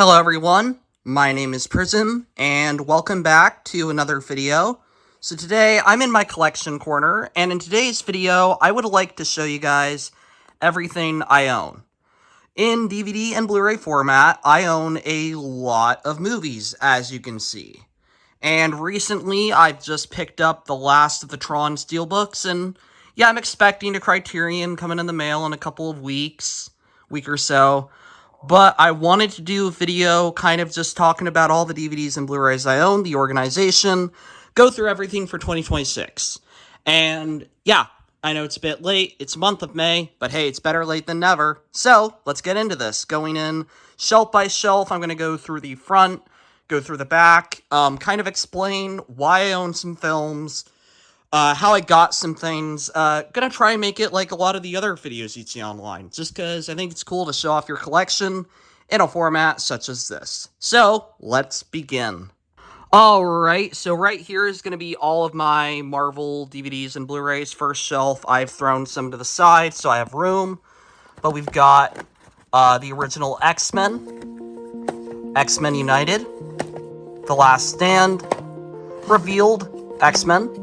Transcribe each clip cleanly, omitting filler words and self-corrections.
Hello everyone, my name is Prism, and welcome back to another video. So today, I'm in my collection corner, and in today's video, I would like to show you guys everything I own. In DVD and Blu-ray format, I own a lot of movies, as you can see. And recently, I've just picked up the last of the Tron Steelbooks, and yeah, I'm expecting a Criterion coming in the mail in a couple of week or so. But I wanted to do a video kind of just talking about all the DVDs and Blu-rays I own, the organization, go through everything for 2026. And yeah, I know it's a bit late, it's month of May, but hey, it's better late than never. So let's get into this. Going in shelf by shelf, I'm going to go through the front, go through the back, kind of explain why I own some films, how I got some things. Gonna try and make it like a lot of the other videos you see online, just because I think it's cool to show off your collection in a format such as this. So, let's begin. Alright, so right here is going to be all of my Marvel DVDs and Blu-rays. First shelf, I've thrown some to the side, so I have room. But we've got the original X-Men, X-Men United, The Last Stand, Revealed, X-Men,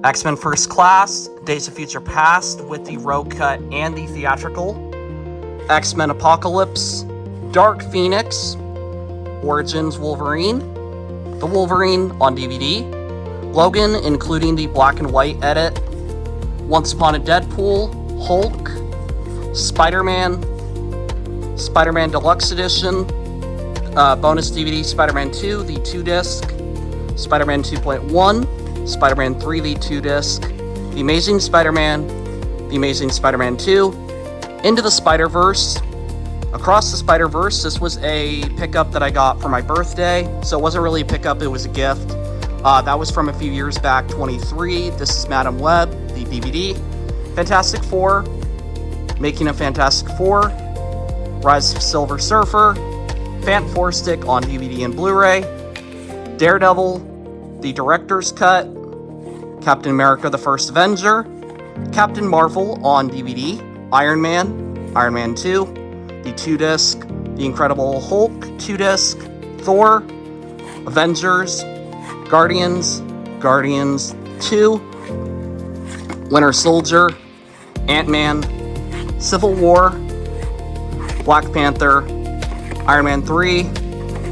X-Men First Class, Days of Future Past with the Rogue Cut and the theatrical, X-Men Apocalypse, Dark Phoenix, Origins Wolverine, The Wolverine on DVD, Logan including the black and white edit, Once Upon a Deadpool, Hulk, Spider-Man, Spider-Man Deluxe Edition, bonus DVD Spider-Man 2, the 2-disc, Spider-Man 2.1, Spider-Man 3, the 2-disc, The Amazing Spider-Man, The Amazing Spider-Man 2, Into the Spider-Verse, Across the Spider-Verse. This was a pickup that I got for my birthday, so it wasn't really a pickup, it was a gift. That was from a few years back, 23. This is Madam Web, the DVD. Fantastic Four, Making a Fantastic Four, Rise of Silver Surfer, Phantom 4-Stick on DVD and Blu-ray, Daredevil, the Director's Cut, Captain America the First Avenger, Captain Marvel on DVD, Iron Man, Iron Man 2, the 2-disc, The Incredible Hulk 2-disc, Thor, Avengers, Guardians, Guardians 2, Winter Soldier, Ant-Man, Civil War, Black Panther, Iron Man 3,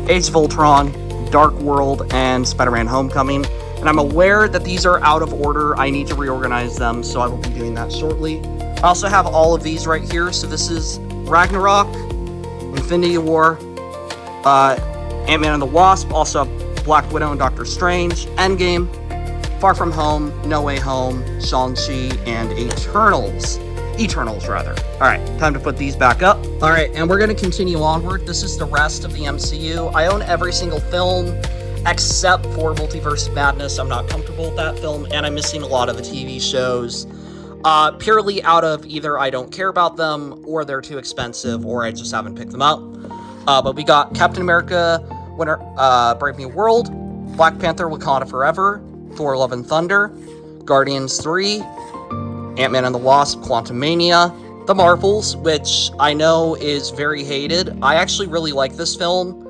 Age of Ultron, Dark World, and Spider-Man Homecoming. And I'm aware that these are out of order. I need to reorganize them, so I will be doing that shortly. I also have all of these right here. So this is Ragnarok, Infinity War, Ant-Man and the Wasp, also Black Widow and Doctor Strange, Endgame, Far From Home, No Way Home, Shang-Chi, and Eternals. Alright, time to put these back up. Alright, and we're going to continue onward. This is the rest of the MCU. I own every single film except for Multiverse Madness. I'm not comfortable with that film, and I'm missing a lot of the TV shows. Purely out of either I don't care about them, or they're too expensive, or I just haven't picked them up. But we got Captain America, Brave New World, Black Panther, Wakanda Forever, Thor Love and Thunder, Guardians 3, Ant-Man and the Wasp, Quantumania, The Marvels, which I know is very hated. I actually really like this film,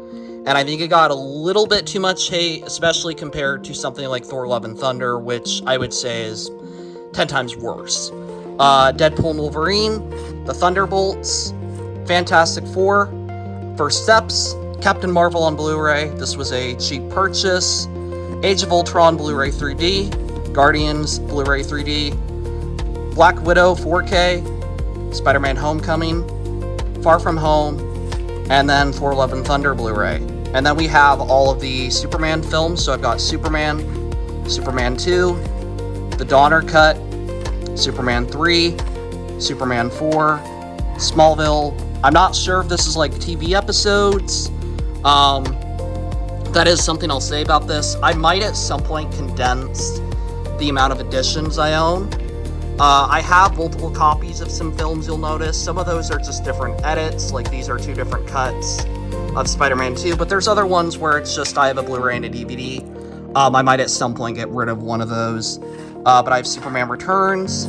and I think it got a little bit too much hate, especially compared to something like Thor Love and Thunder, which I would say is 10 times worse. Deadpool and Wolverine, The Thunderbolts, Fantastic Four, First Steps, Captain Marvel on Blu-ray, this was a cheap purchase, Age of Ultron Blu-ray 3D, Guardians Blu-ray 3D, Black Widow 4K, Spider-Man Homecoming, Far From Home, and then Thor Love and Thunder Blu-ray. And then we have all of the Superman films, so I've got Superman, Superman 2, The Donner Cut, Superman 3, Superman 4, Smallville. I'm not sure if this is like TV episodes. That is something I'll say about this. I might at some point condense the amount of editions I own. I have multiple copies of some films, you'll notice. Some of those are just different edits, like these are 2 different cuts of Spider-Man 2, but there's other ones where it's just I have a Blu-ray and a DVD. I might at some point get rid of one of those. But I have Superman Returns,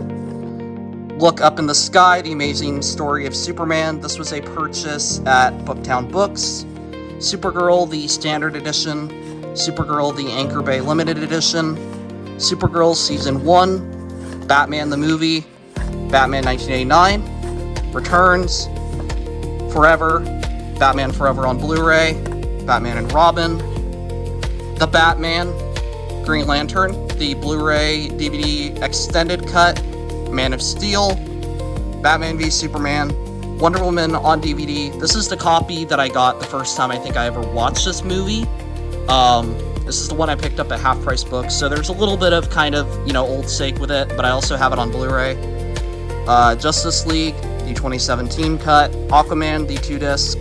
Look Up in the Sky, The Amazing Story of Superman. This was a purchase at Booktown Books. Supergirl, the Standard Edition, Supergirl, the Anchor Bay Limited Edition, Supergirl Season 1, Batman the Movie, Batman 1989, Returns, Forever, Batman Forever on Blu-ray, Batman and Robin, The Batman, Green Lantern, the Blu-ray DVD Extended Cut, Man of Steel, Batman v Superman, Wonder Woman on DVD. This is the copy that I got the first time I think I ever watched this movie. This is the one I picked up at Half Price Books, so there's a little bit of kind of, old sake with it, but I also have it on Blu-ray. Justice League, the 2017 cut, Aquaman, the 2-disc,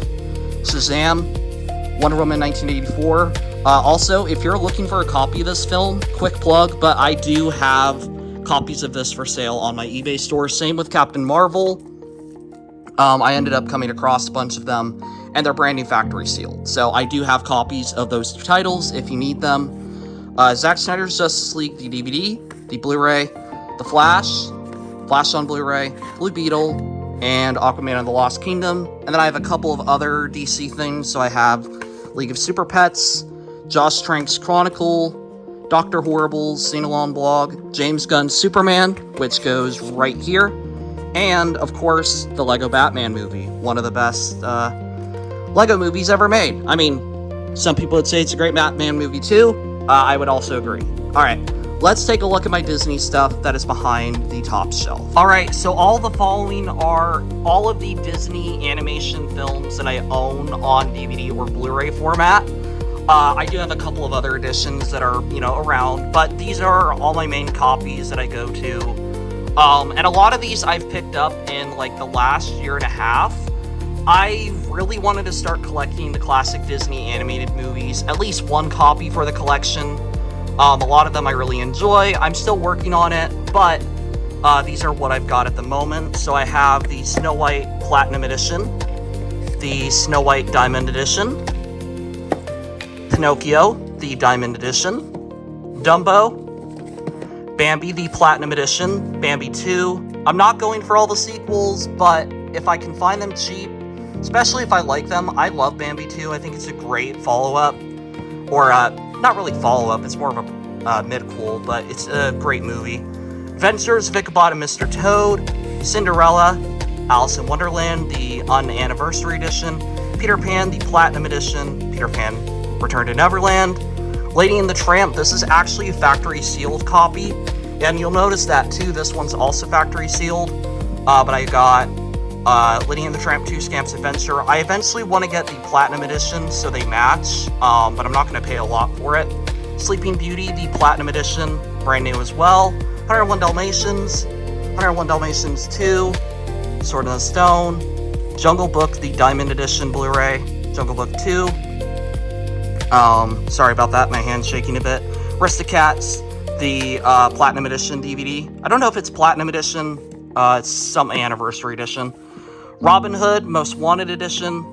Shazam, Wonder Woman 1984. Also, if you're looking for a copy of this film, quick plug, but I do have copies of this for sale on my eBay store. Same with Captain Marvel. I ended up coming across a bunch of them, and they're brand new factory sealed. So I do have copies of those two titles if you need them. Zack Snyder's Justice League, the DVD, the Blu-ray, The Flash, Flash on Blu-ray, Blue Beetle, and Aquaman and the Lost Kingdom. And then I have a couple of other DC things. So I have League of Super Pets, Josh Trank's Chronicle, Dr. Horrible's Sing-Along blog, James Gunn's Superman, which goes right here, and, of course, the Lego Batman movie, one of the best Lego movies ever made. I mean, some people would say it's a great Batman movie too. I would also agree. Alright, let's take a look at my Disney stuff that is behind the top shelf. Alright, so all the following are all of the Disney animation films that I own on DVD or Blu-ray format. I do have a couple of other editions that are, around, but these are all my main copies that I go to. And a lot of these I've picked up in, the last year and a half. I really wanted to start collecting the classic Disney animated movies, at least one copy for the collection. A lot of them I really enjoy. I'm still working on it, but these are what I've got at the moment. So I have the Snow White Platinum Edition, the Snow White Diamond Edition, Pinocchio, the Diamond Edition, Dumbo, Bambi, the Platinum Edition, Bambi 2. I'm not going for all the sequels, but if I can find them cheap, especially if I like them, I love Bambi 2. I think it's a great follow-up, or not really follow-up, it's more of a midquel, but it's a great movie. Adventures of Ichabod and Mr. Toad, Cinderella, Alice in Wonderland, the Unanniversary Edition, Peter Pan, the Platinum Edition, Peter Pan Return to Neverland, Lady and the Tramp. This is actually a factory sealed copy, and you'll notice that too. This one's also factory sealed, but I got Lady and the Tramp 2 Scamp's Adventure. I eventually want to get the Platinum Edition so they match, but I'm not going to pay a lot for it. Sleeping Beauty, the Platinum Edition, brand new as well. 101 Dalmatians, 101 Dalmatians 2, Sword in the Stone, Jungle Book, the Diamond Edition Blu-ray, Jungle Book 2. Sorry about that, my hand's shaking a bit. Aristocats, the Platinum Edition DVD. I don't know if it's Platinum Edition, it's some anniversary edition. Robin Hood, Most Wanted Edition.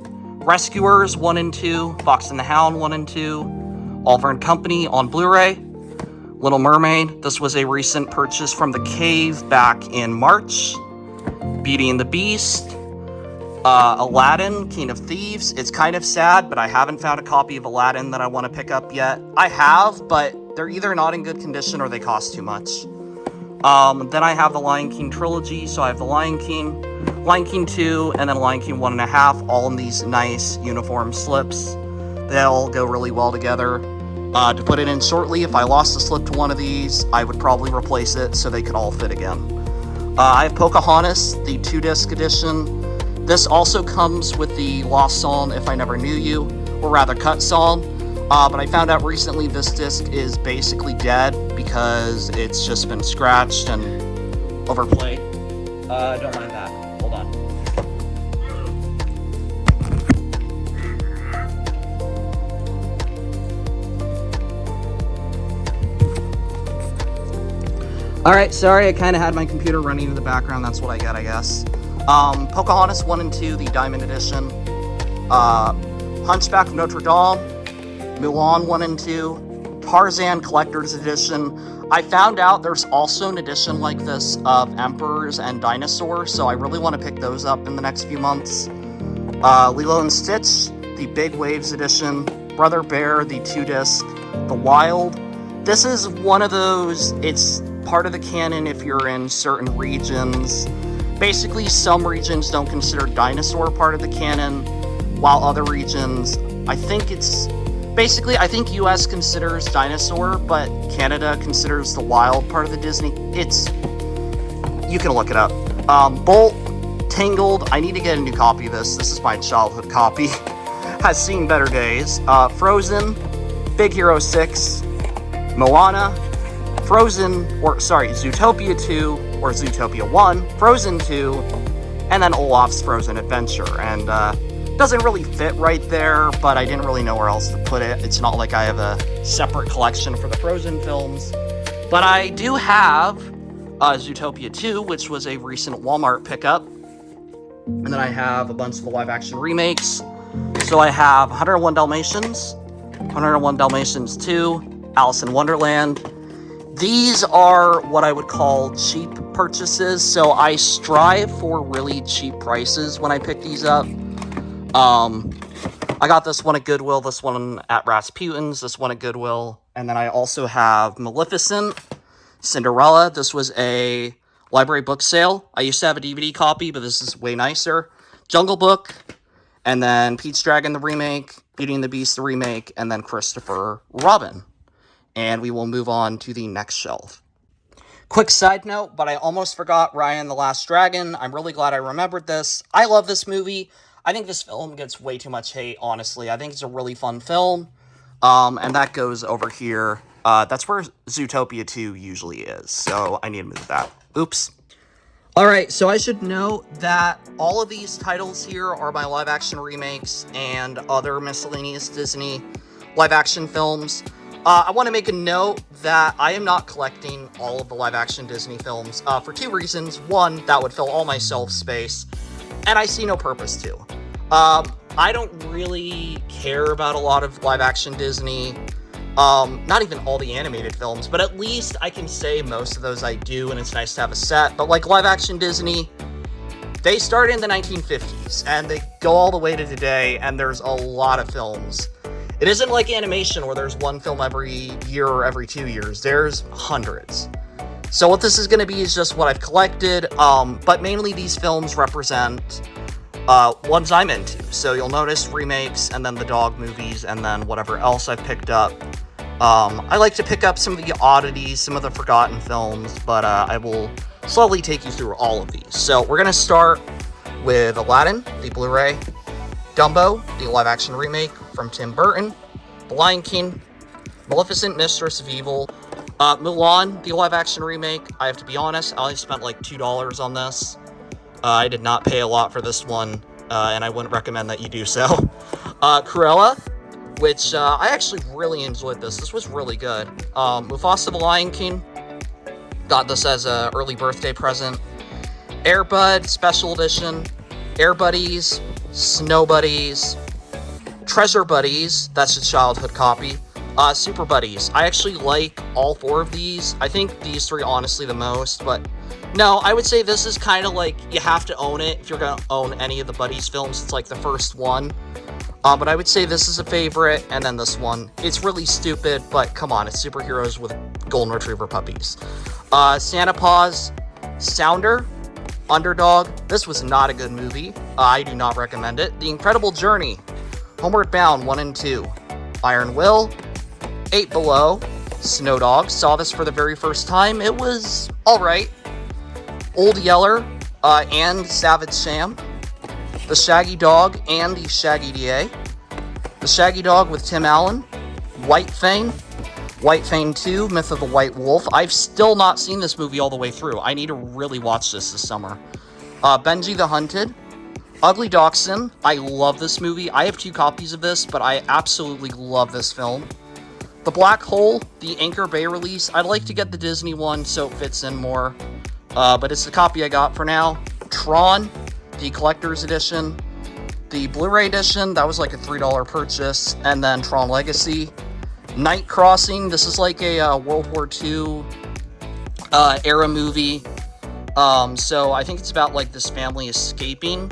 Rescuers 1 and 2, Fox and the Hound 1 and 2, Oliver and Company on Blu-ray. Little Mermaid, this was a recent purchase from the Cave back in March. Beauty and the Beast. Aladdin, King of Thieves. It's kind of sad, but I haven't found a copy of Aladdin that I want to pick up yet. I have, but they're either not in good condition or they cost too much. Then I have the Lion King trilogy, so I have the Lion King 2, and then Lion King 1.5, all in these nice uniform slips. They all go really well together. To put it in shortly, if I lost a slip to one of these, I would probably replace it so they could all fit again. I have Pocahontas, the 2-disc edition. This also comes with the Lost Song, If I Never Knew You, or rather Cut Song. But I found out recently this disc is basically dead because it's just been scratched and overplayed. Don't mind that. Hold on. Alright, sorry, I kind of had my computer running in the background. That's what I get, I guess. Pocahontas 1 and 2, the Diamond Edition. Hunchback of Notre Dame. Mulan 1 and 2. Tarzan Collector's Edition. I found out there's also an edition like this of Emperors and Dinosaurs, so I really want to pick those up in the next few months. Lilo and Stitch, the Big Waves edition, Brother Bear, the 2-disc, The Wild. This is one of those, it's part of the canon if you're in certain regions. Basically, some regions don't consider dinosaur part of the canon, while other regions, I think US considers dinosaur, but Canada considers the wild part of the Disney. You can look it up. Bolt, Tangled, I need to get a new copy of this. This is my childhood copy. Has seen better days. Frozen, Big Hero 6, Moana, Zootopia 2, or Zootopia 1, Frozen 2, and then Olaf's Frozen Adventure. And, doesn't really fit right there, but I didn't really know where else to put it. It's not like I have a separate collection for the Frozen films. But I do have Zootopia 2, which was a recent Walmart pickup. And then I have a bunch of the live-action remakes. So I have 101 Dalmatians, 101 Dalmatians 2, Alice in Wonderland. These are what I would call cheap purchases, so I strive for really cheap prices when I pick these up. I got this one at Goodwill, this one at Rasputin's, this one at Goodwill, and then I also have Maleficent, Cinderella. This was a library book sale. I used to have a DVD copy, but this is way nicer. Jungle Book, and then Pete's Dragon the remake, Beauty and the Beast the remake, and then Christopher Robin. And we will move on to the next shelf. Quick side note, but I almost forgot Raya the Last Dragon. I'm really glad I remembered this. I love this movie. I think this film gets way too much hate, honestly. I think it's a really fun film. And that goes over here. That's where Zootopia 2 usually is. So I need to move that. Oops. Alright, so I should note that all of these titles here are my live-action remakes and other miscellaneous Disney live-action films. I want to make a note that I am not collecting all of the live-action Disney films for two reasons. One, that would fill all my shelf space, and I see no purpose to. I don't really care about a lot of live-action Disney, not even all the animated films, but at least I can say most of those I do, and it's nice to have a set. But like live-action Disney, they started in the 1950s, and they go all the way to today, and there's a lot of films. It isn't like animation where there's one film every year or every 2 years. There's hundreds. So what this is going to be is just what I've collected, but mainly these films represent ones I'm into. So you'll notice remakes, and then the dog movies, and then whatever else I've picked up. I like to pick up some of the oddities, some of the forgotten films, but I will slowly take you through all of these. So we're going to start with Aladdin, the Blu-ray, Dumbo, the live-action remake from Tim Burton, The Lion King, Maleficent, Mistress of Evil, Mulan, the live-action remake. I have to be honest, I only spent like $2 on this. I did not pay a lot for this one, and I wouldn't recommend that you do so. Cruella, which I actually really enjoyed this. This was really good. Mufasa the Lion King, got this as an early birthday present. Air Bud Special Edition, Air Buddies, Snow Buddies, Treasure Buddies, that's a childhood copy. Super Buddies. I actually like all four of these. I think these three honestly the most, but no, I would say this is kind of like, you have to own it if you're going to own any of the Buddies films. It's like the first one. But I would say this is a favorite, and then this one. It's really stupid, but come on, it's superheroes with golden retriever puppies. Santa Paws, Sounder, Underdog. This was not a good movie. I do not recommend it. The Incredible Journey, Homeward Bound 1 and 2, Iron Will, 8 Below, Snow Dog. Saw this for the very first time. It was alright. Old Yeller and Savage Sam, The Shaggy Dog and the Shaggy DA, The Shaggy Dog with Tim Allen, White Fang 2, Myth of the White Wolf. I've still not seen this movie all the way through. I need to really watch this summer. Benji the Hunted, Ugly Dachshund. I love this movie. I have 2 copies of this, but I absolutely love this film. The Black Hole, the Anchor Bay release. I'd like to get the Disney one so it fits in more. But it's the copy I got for now. Tron, the Collector's Edition. The Blu-ray Edition, that was like a $3 purchase. And then Tron Legacy. Night Crossing, this is like a World War II era movie. So I think it's about like this family escaping.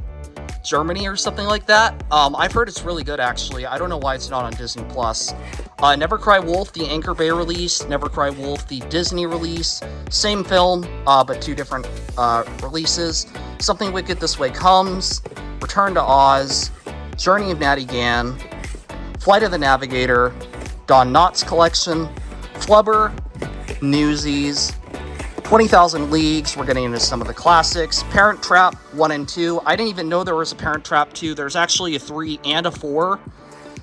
Germany or something like that. I've heard it's really good, actually. I don't know why it's not on Disney+. Never Cry Wolf, the Anchor Bay release. Never Cry Wolf, the Disney release. Same film, but two different releases. Something Wicked This Way Comes. Return to Oz. Journey of Natty Gann. Flight of the Navigator. Don Knotts Collection. Flubber. Newsies. 20,000 Leagues, we're getting into some of the classics. Parent Trap 1 and 2. I didn't even know there was a Parent Trap 2. There's actually a 3 and a 4.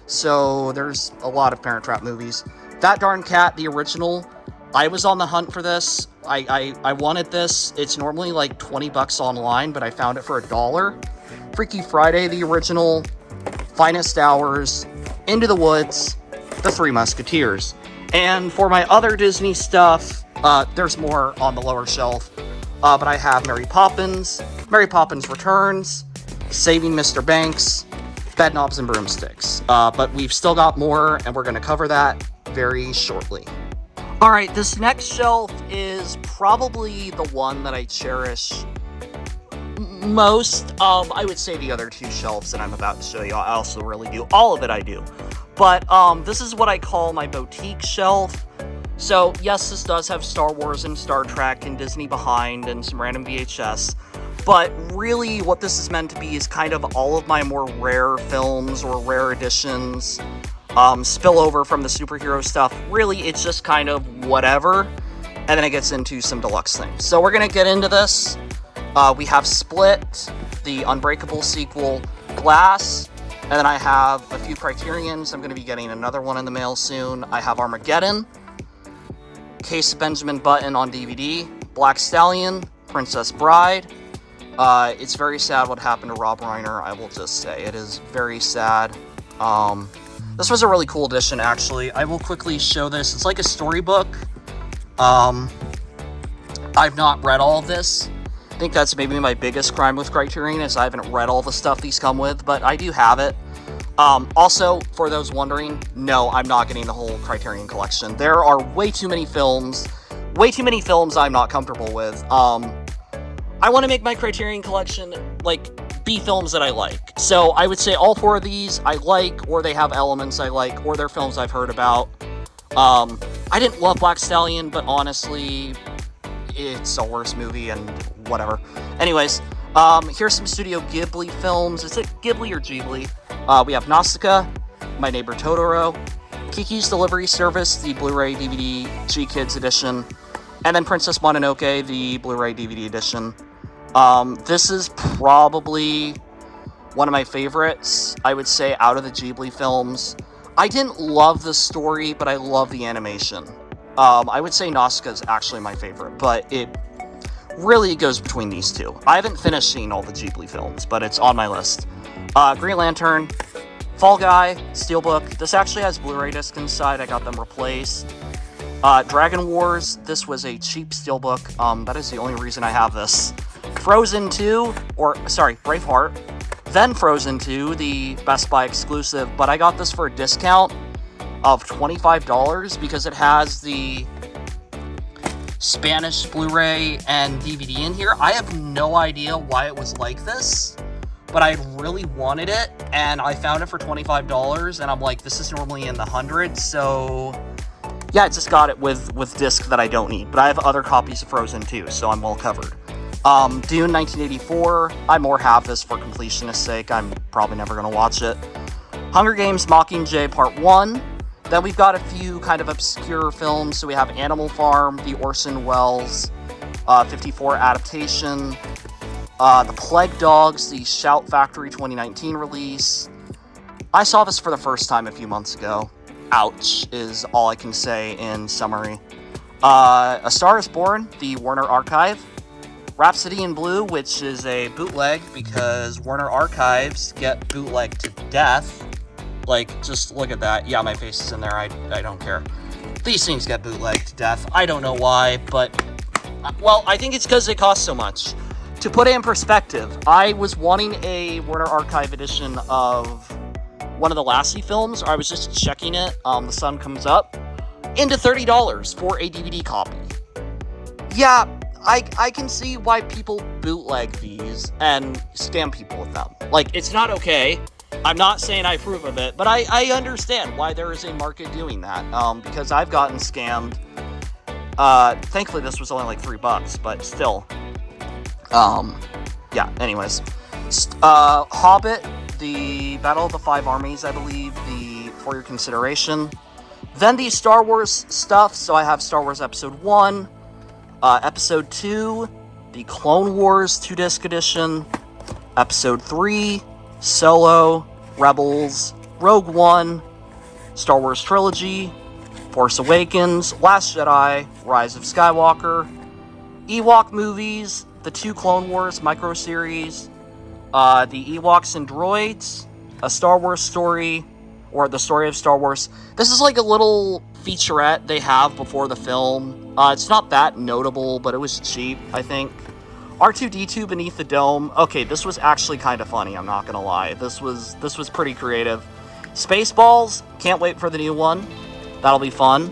So there's a lot of Parent Trap movies. That Darn Cat, the original. I was on the hunt for this. I wanted this. It's normally like 20 bucks online, but I found it for $1. Freaky Friday, the original. Finest Hours. Into the Woods. The Three Musketeers. And for my other Disney stuff, there's more on the lower shelf, but I have Mary Poppins Returns, Saving Mr. Banks, Bedknobs and Broomsticks. But we've still got more, and we're going to cover that very shortly. Alright, this next shelf is probably the one that I cherish most. I would say the other two shelves that I'm about to show you, I also really do. All of it I do. But this is what I call my boutique shelf. So, yes, this does have Star Wars and Star Trek and Disney behind and some random VHS. But really, what this is meant to be is kind of all of my more rare films or rare editions, spillover from the superhero stuff. Really, it's just kind of whatever. And then it gets into some deluxe things. So we're going to get into this. We have Split, the Unbreakable sequel, Glass, and then I have a few Criterions. I'm going to be getting another one in the mail soon. I have Armageddon, Case of Benjamin Button on DVD, Black Stallion, Princess Bride. It's very sad what happened to Rob Reiner, I will just say. It is very sad. This was a really cool edition, actually. I will quickly show this. It's like a storybook. I've not read all of this. I think that's maybe my biggest crime with Criterion, is I haven't read all the stuff these come with, but I do have it. Also, for those wondering, no, I'm not getting the whole Criterion collection. There are way too many films I'm not comfortable with. I want to make my Criterion collection, like, be films that I like. So I would say all 4 of these I like, or they have elements I like, or they're films I've heard about. I didn't love Black Stallion, but honestly, it's a worse movie and whatever. Anyways, here's some Studio Ghibli films. Is it Ghibli or Ghibli? We have Nausicaa, My Neighbor Totoro, Kiki's Delivery Service, the Blu-ray DVD G-Kids edition, and then Princess Mononoke, the Blu-ray DVD edition. This is probably one of my favorites, I would say, out of the Ghibli films. I didn't love the story, but I love the animation. I would say Nausicaa is actually my favorite, but it really goes between these two. I haven't finished seeing all the Ghibli films, but it's on my list. Green Lantern, Fall Guy, Steelbook. This actually has Blu-ray disc inside. I got them replaced. Dragon Wars. This was a cheap Steelbook. That is the only reason I have this. Frozen 2, Braveheart. Then Frozen 2, the Best Buy exclusive, but I got this for a discount of $25 because it has the Spanish Blu-ray and DVD in here. I have no idea why it was like this, but I really wanted it, and I found it for $25, and I'm like, this is normally in the hundreds, so yeah, I just got it with disc that I don't need, but I have other copies of Frozen 2, so I'm well covered. Dune 1984, I more have this for completionist's sake. I'm probably never going to watch it. Hunger Games Mockingjay Part 1. Then we've got a few kind of obscure films. So we have Animal Farm, the Orson Welles 54 adaptation. The Plague Dogs, the Shout Factory 2019 release. I saw this for the first time a few months ago. Ouch, is all I can say in summary. A Star is Born, the Warner Archive. Rhapsody in Blue, which is a bootleg because Warner Archives get bootlegged to death. Like, just look at that. Yeah, my face is in there. I don't care. These things get bootlegged to death. I don't know why, but, well, I think it's because they cost so much. To put it in perspective, I was wanting a Warner Archive edition of one of the Lassie films. I was just checking it. The sun comes up. Into $30 for a DVD copy. Yeah, I can see why people bootleg these and scam people with them. Like, it's not okay. I'm not saying I approve of it, but I understand why there is a market doing that. Because I've gotten scammed. Thankfully this was only like $3, but still. Yeah, anyways. Hobbit, the Battle of the Five Armies, I believe, for your consideration. Then the Star Wars stuff, so I have Star Wars Episode 1, Episode 2, the Clone Wars 2-disc edition, Episode 3, Solo, Rebels, Rogue One, Star Wars Trilogy, Force Awakens, Last Jedi, Rise of Skywalker, Ewok movies, the 2 Clone Wars micro-series, the Ewoks and Droids, A Star Wars Story, or The Story of Star Wars. This is like a little featurette they have before the film. It's not that notable, but it was cheap, I think. R2-D2 Beneath the Dome. Okay, this was actually kind of funny, I'm not gonna lie. This was pretty creative. Spaceballs, can't wait for the new one. That'll be fun.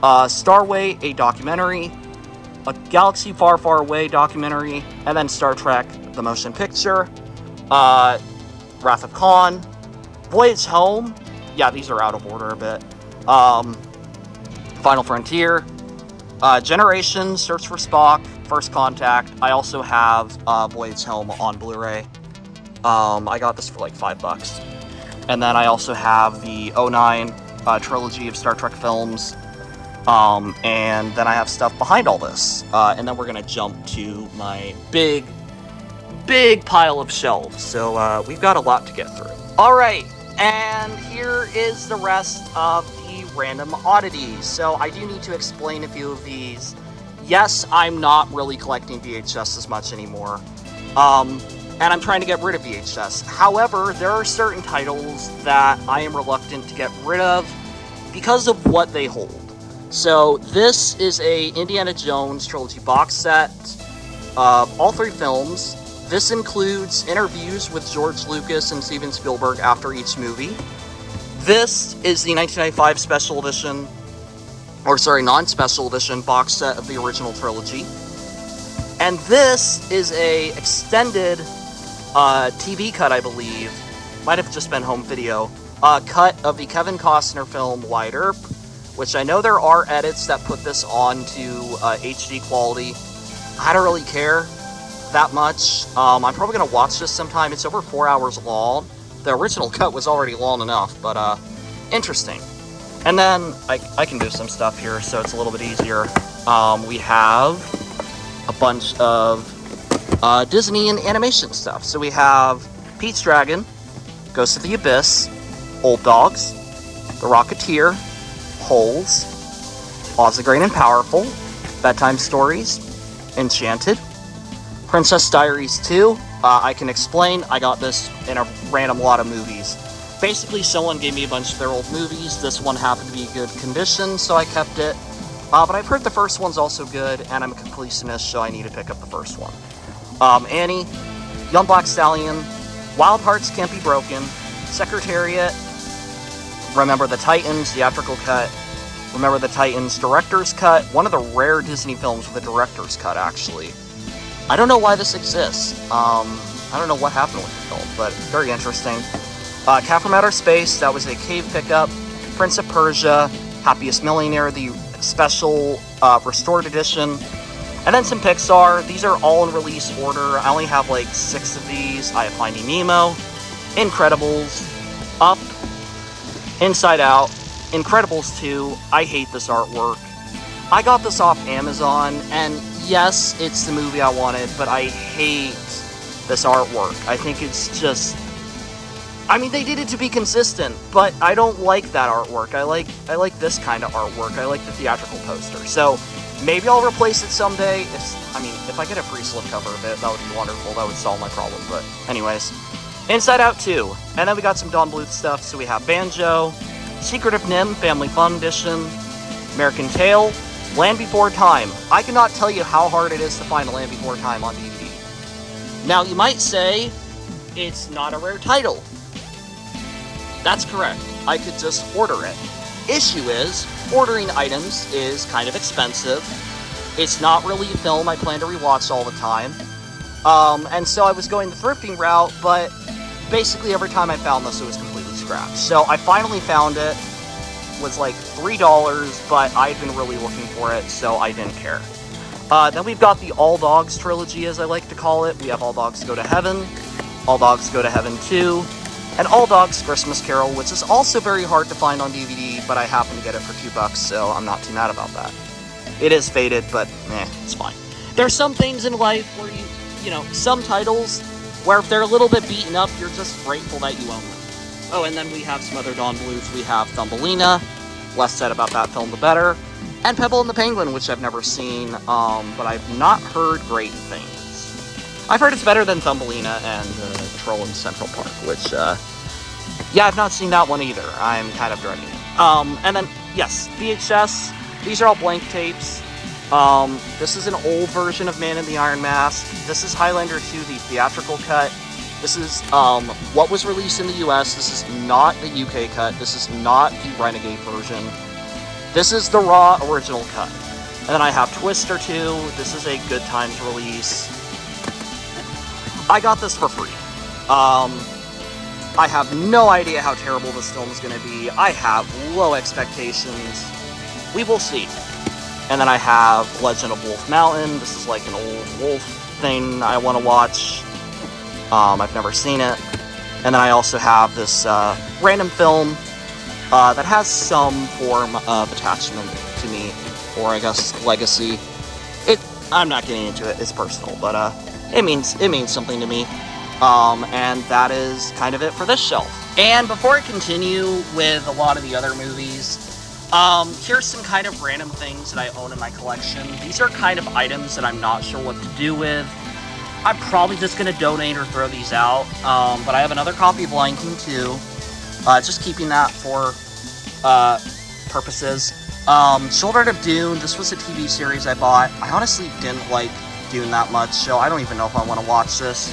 Starway, a documentary. A Galaxy Far, Far Away documentary. And then Star Trek, the motion picture. Wrath of Khan. Voyage Home. Yeah, these are out of order a bit. Final Frontier. Generations, Search for Spock, First Contact. I also have Voyage Home on Blu-ray. I got this for like $5. And then I also have the 09 trilogy of Star Trek films. And then I have stuff behind all this. And then we're gonna jump to my big pile of shelves. So we've got a lot to get through. Alright, and here is the rest of the random oddities. So I do need to explain a few of these. Yes, I'm not really collecting VHS as much anymore. And I'm trying to get rid of VHS. However, there are certain titles that I am reluctant to get rid of because of what they hold. So this is a Indiana Jones trilogy box set of all 3 films. This includes interviews with George Lucas and Steven Spielberg after each movie. This is the 1995 special edition, or sorry, non-special edition box set of the original trilogy. And this is a extended TV cut, I believe, might have just been home video, cut of the Kevin Costner film Wyatt Earp, which I know there are edits that put this on to HD quality. I don't really care that much. I'm probably going to watch this sometime. It's over 4 hours long. The original cut was already long enough, but interesting. And then I can do some stuff here, so it's a little bit easier. We have a bunch of Disney and animation stuff. So we have Pete's Dragon, Ghost of the Abyss, Old Dogs, The Rocketeer, Holes, Oz the Great and Powerful, Bedtime Stories, Enchanted, Princess Diaries 2. I can explain, I got this in a random lot of movies. Basically, someone gave me a bunch of their old movies. This one happened to be in good condition, so I kept it. But I've heard the first one's also good, and I'm a completionist, so I need to pick up the first one. Annie, Young Black Stallion, Wild Hearts Can't Be Broken, Secretariat, Remember the Titans, theatrical cut, Remember the Titans, director's cut, one of the rare Disney films with a director's cut, actually. I don't know why this exists. I don't know what happened with the film, but very interesting. Cat from Outer Space, that was a cave pickup. Prince of Persia, Happiest Millionaire, the special restored edition. And then some Pixar. These are all in release order. I only have like 6 of these. I have Finding Nemo, Incredibles, Up, Inside Out, Incredibles 2. I hate this artwork. I got this off Amazon, and yes, it's the movie I wanted, but I hate this artwork. I think it's just... I mean, they did it to be consistent, but I don't like that artwork. I like this kind of artwork. I like the theatrical poster. So maybe I'll replace it someday. If I get a free slipcover of it, that would be wonderful. That would solve my problem. But anyways, Inside Out 2. And then we got some Don Bluth stuff. So we have Banjo, Secret of Nim, Family Fun Edition, American Tail, Land Before Time. I cannot tell you how hard it is to find Land Before Time on DVD. Now, you might say, it's not a rare title. That's correct. I could just order it. Issue is, ordering items is kind of expensive. It's not really a film I plan to rewatch all the time. And so I was going the thrifting route, but basically every time I found this, it was completely scrapped. So I finally found it. It was like $3, but I'd been really looking for it, so I didn't care. Then we've got the All Dogs trilogy, as I like to call it. We have All Dogs Go to Heaven, All Dogs Go to Heaven 2, and All Dogs Christmas Carol, which is also very hard to find on DVD, but I happen to get it for $2, so I'm not too mad about that. It is faded, but it's fine. There's some things in life where you know, some titles where if they're a little bit beaten up, you're just grateful that you own them. Oh, and then we have some other Dawn Blues. We have Thumbelina. Less said about that film, the better. And Pebble and the Penguin, which I've never seen, but I've not heard great things. I've heard it's better than Thumbelina and Troll in Central Park, which, yeah, I've not seen that one either. I'm kind of dreading it. And then, yes, VHS. These are all blank tapes. This is an old version of Man in the Iron Mask. This is Highlander 2, the theatrical cut. This is what was released in the US. This is not the UK cut. This is not the Renegade version. This is the raw original cut. And then I have Twister 2. This is a Good Times release. I got this for free. I have no idea how terrible this film is going to be. I have low expectations. We will see. And then I have Legend of Wolf Mountain. This is like an old wolf thing I want to watch. I've never seen it. And then I also have this random film that has some form of attachment to me, or I guess legacy. I'm not getting into it. It's personal, but it means something to me. And that is kind of it for this shelf. And before I continue with a lot of the other movies, here's some kind of random things that I own in my collection. These are kind of items that I'm not sure what to do with. I'm probably just going to donate or throw these out, but I have another copy of Lion King 2, just keeping that for purposes. Children of Dune, this was a TV series I bought. I honestly didn't like Dune that much, so I don't even know if I want to watch this.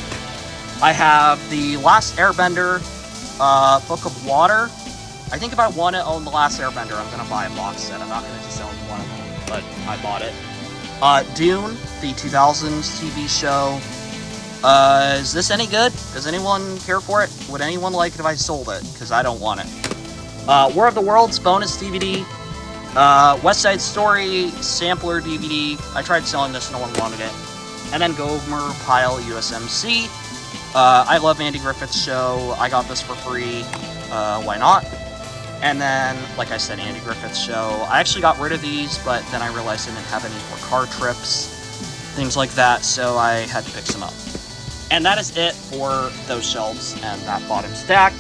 I have The Last Airbender, Book of Water. I think if I want to own The Last Airbender, I'm going to buy a box set. I'm not going to just own one of them, but I bought it. Dune, the 2000s TV show. Is this any good? Does anyone care for it? Would anyone like it if I sold it? Because I don't want it. War of the Worlds bonus DVD. West Side Story sampler DVD. I tried selling this, no one wanted it. And then Gomer Pyle USMC. I love Andy Griffith's show. I got this for free. Why not? And then, like I said, Andy Griffith's show. I actually got rid of these, but then I realized I didn't have any for car trips, things like that, so I had to pick some up. And that is it for those shelves and that bottom stack.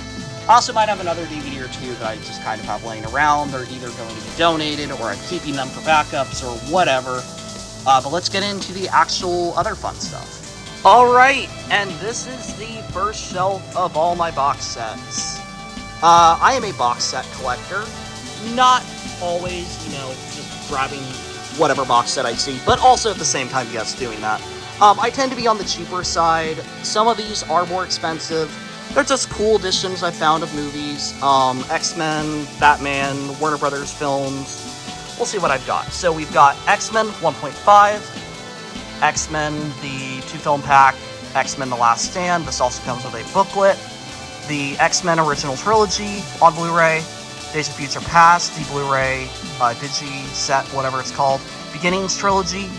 I also might have another DVD or two that I just kind of have laying around. They're either going to be donated, or I'm keeping them for backups, or whatever. But let's get into the actual other fun stuff. Alright, and this is the first shelf of all my box sets. I am a box set collector. Not always, just grabbing whatever box set I see, but also at the same time, yes, doing that. I tend to be on the cheaper side. Some of these are more expensive. They're just cool editions I found of movies. X-Men, Batman, Warner Brothers films. We'll see what I've got. So we've got X-Men 1.5, X-Men the 2-film pack, X-Men The Last Stand. This also comes with a booklet. The X-Men Original Trilogy on Blu-ray, Days of Future Past, the Blu-ray, Digi set, whatever it's called, Beginnings Trilogy,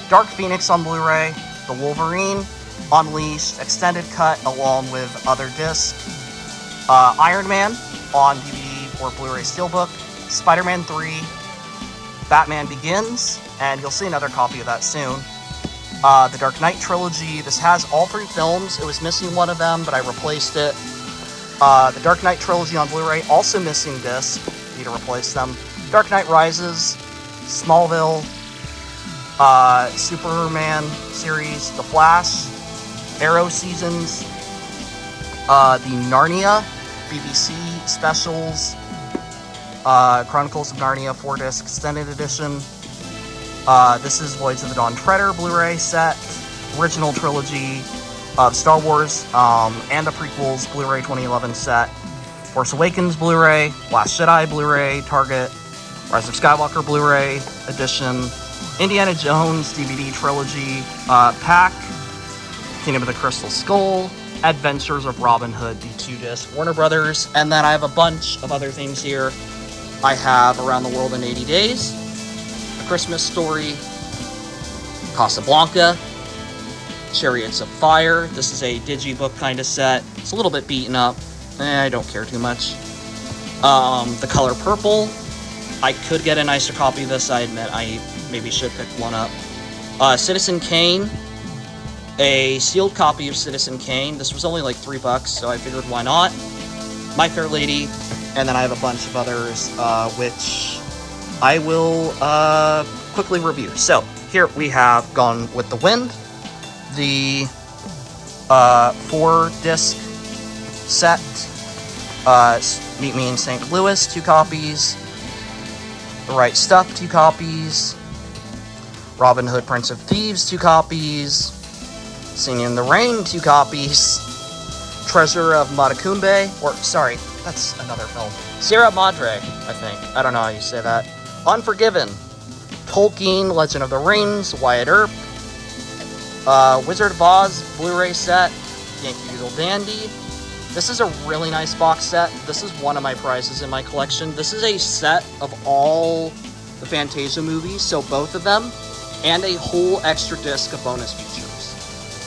Dark Phoenix on Blu-ray, The Wolverine, Unleashed, Extended Cut, along with other discs, Iron Man on DVD or Blu-ray Steelbook, Spider-Man 3, Batman Begins, and you'll see another copy of that soon. The Dark Knight Trilogy, this has all 3 films. It was missing one of them, but I replaced it. The Dark Knight Trilogy on Blu-ray, also missing disc. Need to replace them. Dark Knight Rises, Smallville, Superman series, The Flash, Arrow seasons, the Narnia BBC specials, Chronicles of Narnia 4-disc extended edition. This is Voyage of the Dawn Treader Blu-ray set, original trilogy of Star Wars, and the prequels Blu-ray 2011 set, Force Awakens Blu-ray, Last Jedi Blu-ray, Target, Rise of Skywalker Blu-ray edition, Indiana Jones DVD trilogy pack, Kingdom of the Crystal Skull, Adventures of Robin Hood, the 2-disc Warner Brothers, and then I have a bunch of other things here. I have Around the World in 80 Days, A Christmas Story, Casablanca, Chariots of Fire. This is a digibook kind of set. It's a little bit beaten up. I don't care too much. The Color Purple. I could get a nicer copy of this. I admit I maybe should pick one up. Citizen Kane. A sealed copy of Citizen Kane. This was only like $3, so I figured why not. My Fair Lady. And then I have a bunch of others, which I will quickly review. So here we have Gone with the Wind, the 4-disc set, Meet Me in St. Louis, 2 copies, The Right Stuff, 2 copies, Robin Hood, Prince of Thieves, 2 copies, Singing in the Rain, 2 copies, Treasure of Matacumbe, or sorry, that's another film, Sierra Madre, I think, I don't know how you say that, Unforgiven, Tolkien, Legend of the Rings, Wyatt Earp, Wizard of Oz Blu-ray set, Yankee Doodle Dandy. This is a really nice box set. This is one of my prizes in my collection. This is a set of all the Fantasia movies, so both of them, and a whole extra disc of bonus features.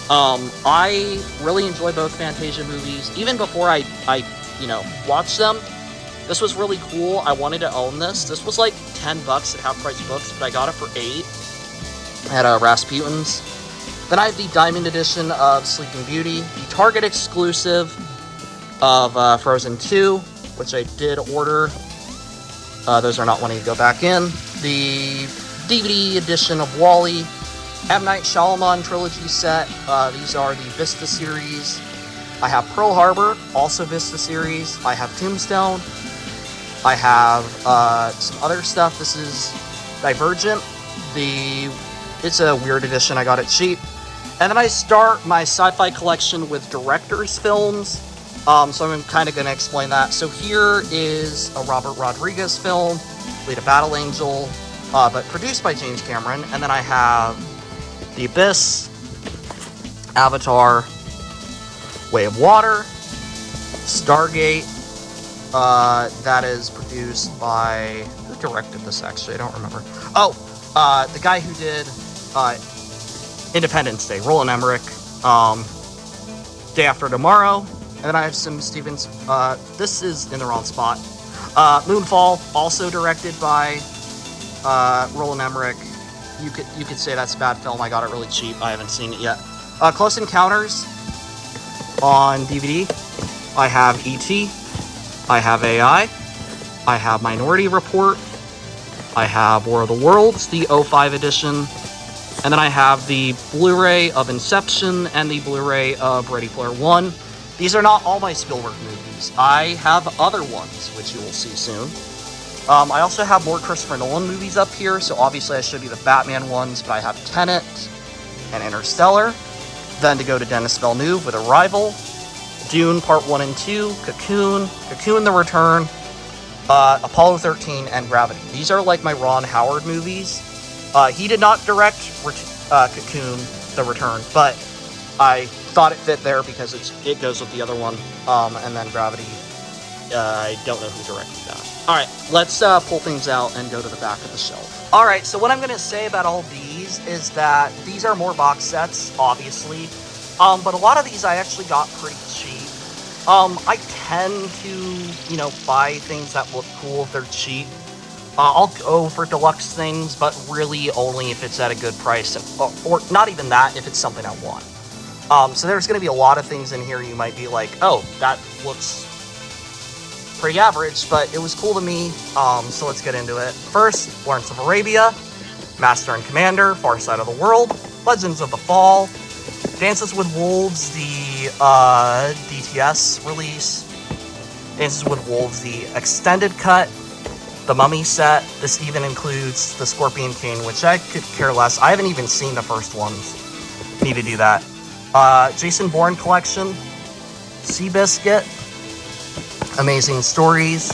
I really enjoy both Fantasia movies. Even before I watched them, this was really cool. I wanted to own this. This was like $10 at Half Price Books, but I got it for $8 at Rasputin's. Then I have the Diamond Edition of Sleeping Beauty, the Target exclusive of Frozen 2, which I did order. Those are not wanting to go back in. The DVD edition of WALL-E, M. Night Shyamalan trilogy set. These are the Vista series. I have Pearl Harbor, also Vista series. I have Tombstone. I have some other stuff. This is Divergent. It's a weird edition. I got it cheap. And then I start my sci-fi collection with director's films. So I'm kind of going to explain that. So here is a Robert Rodriguez film, Alita Battle Angel, but produced by James Cameron. And then I have The Abyss, Avatar, Way of Water, Stargate. That is produced by... Who directed this, actually? I don't remember. Oh, the guy who did Independence Day, Roland Emmerich. Day After Tomorrow. And then I have some Stevens... this is in the wrong spot. Moonfall, also directed by Roland Emmerich. You could say that's a bad film. I got it really cheap. I haven't seen it yet. Close Encounters on DVD. I have E.T. I have AI. I have Minority Report. I have War of the Worlds, the 05 edition. And then I have the Blu-ray of Inception and the Blu-ray of Ready Player One. These are not all my Spielberg movies. I have other ones, which you will see soon. I also have more Christopher Nolan movies up here, so obviously I showed you the Batman ones, but I have Tenet and Interstellar. Then to go to Denis Villeneuve with Arrival, Dune Part 1 and 2, Cocoon The Return, Apollo 13, and Gravity. These are like my Ron Howard movies. He did not direct Cocoon The Return, but I thought it fit there because it goes with the other one. And then Gravity, I don't know who directed that. Alright, let's pull things out and go to the back of the shelf. Alright, so what I'm going to say about all these is that these are more box sets, obviously. But a lot of these I actually got pretty cheap. I tend to, buy things that look cool if they're cheap. I'll go for deluxe things, but really only if it's at a good price, or not even that, if it's something I want. So there's going to be a lot of things in here you might be like, oh, that looks pretty average, but it was cool to me, so let's get into it. First, Lawrence of Arabia, Master and Commander, Far Side of the World, Legends of the Fall, Dances with Wolves, the DTS release, Dances with Wolves, the extended cut, the Mummy set. This even includes the Scorpion King, which I could care less. I haven't even seen the first ones. Need to do that. Jason Bourne collection, Seabiscuit, Amazing Stories,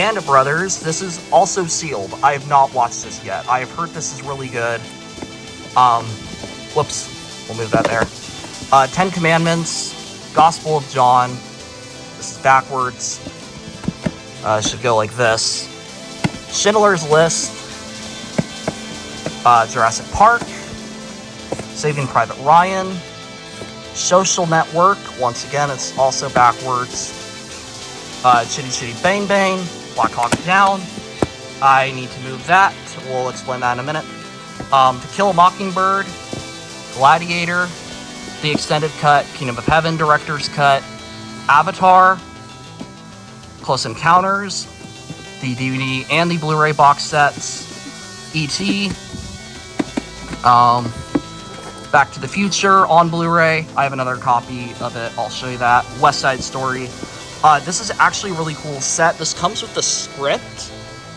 Band of Brothers. This is also sealed. I have not watched this yet. I have heard this is really good. Whoops. We'll move that there. 10 Commandments, Gospel of John. This is backwards. Should go like this. Schindler's List. Jurassic Park. Saving Private Ryan. Social Network. Once again, it's also backwards. Chitty Chitty Bang Bang. Black Hawk Down. I need to move that. We'll explain that in a minute. To Kill a Mockingbird. Gladiator. The Extended Cut. Kingdom of Heaven Director's Cut. Avatar. Close Encounters. The DVD and the Blu-ray box sets. E.T. Back to the Future on Blu-ray. I have another copy of it. I'll show you that. West Side Story. This is actually a really cool set. This comes with the script,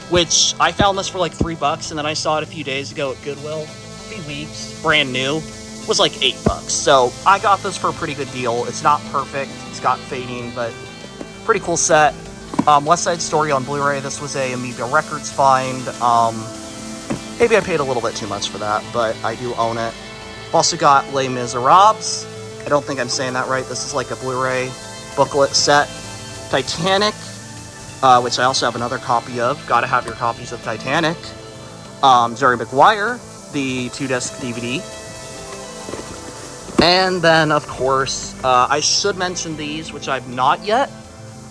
which I found this for like $3, and then I saw it a few days ago at Goodwill. A few weeks. Brand new. It was like $8. So I got this for a pretty good deal. It's not perfect. It's got fading, but pretty cool set. West Side Story on Blu-ray. This was a Amiga Records find. Maybe I paid a little bit too much for that, but I do own it. Also got Les Miserables. I don't think I'm saying that right. This is like a Blu-ray booklet set. Titanic, which I also have another copy of. Gotta have your copies of Titanic. Jerry Maguire, the 2-disc DVD. And then, of course, I should mention these, which I've not yet.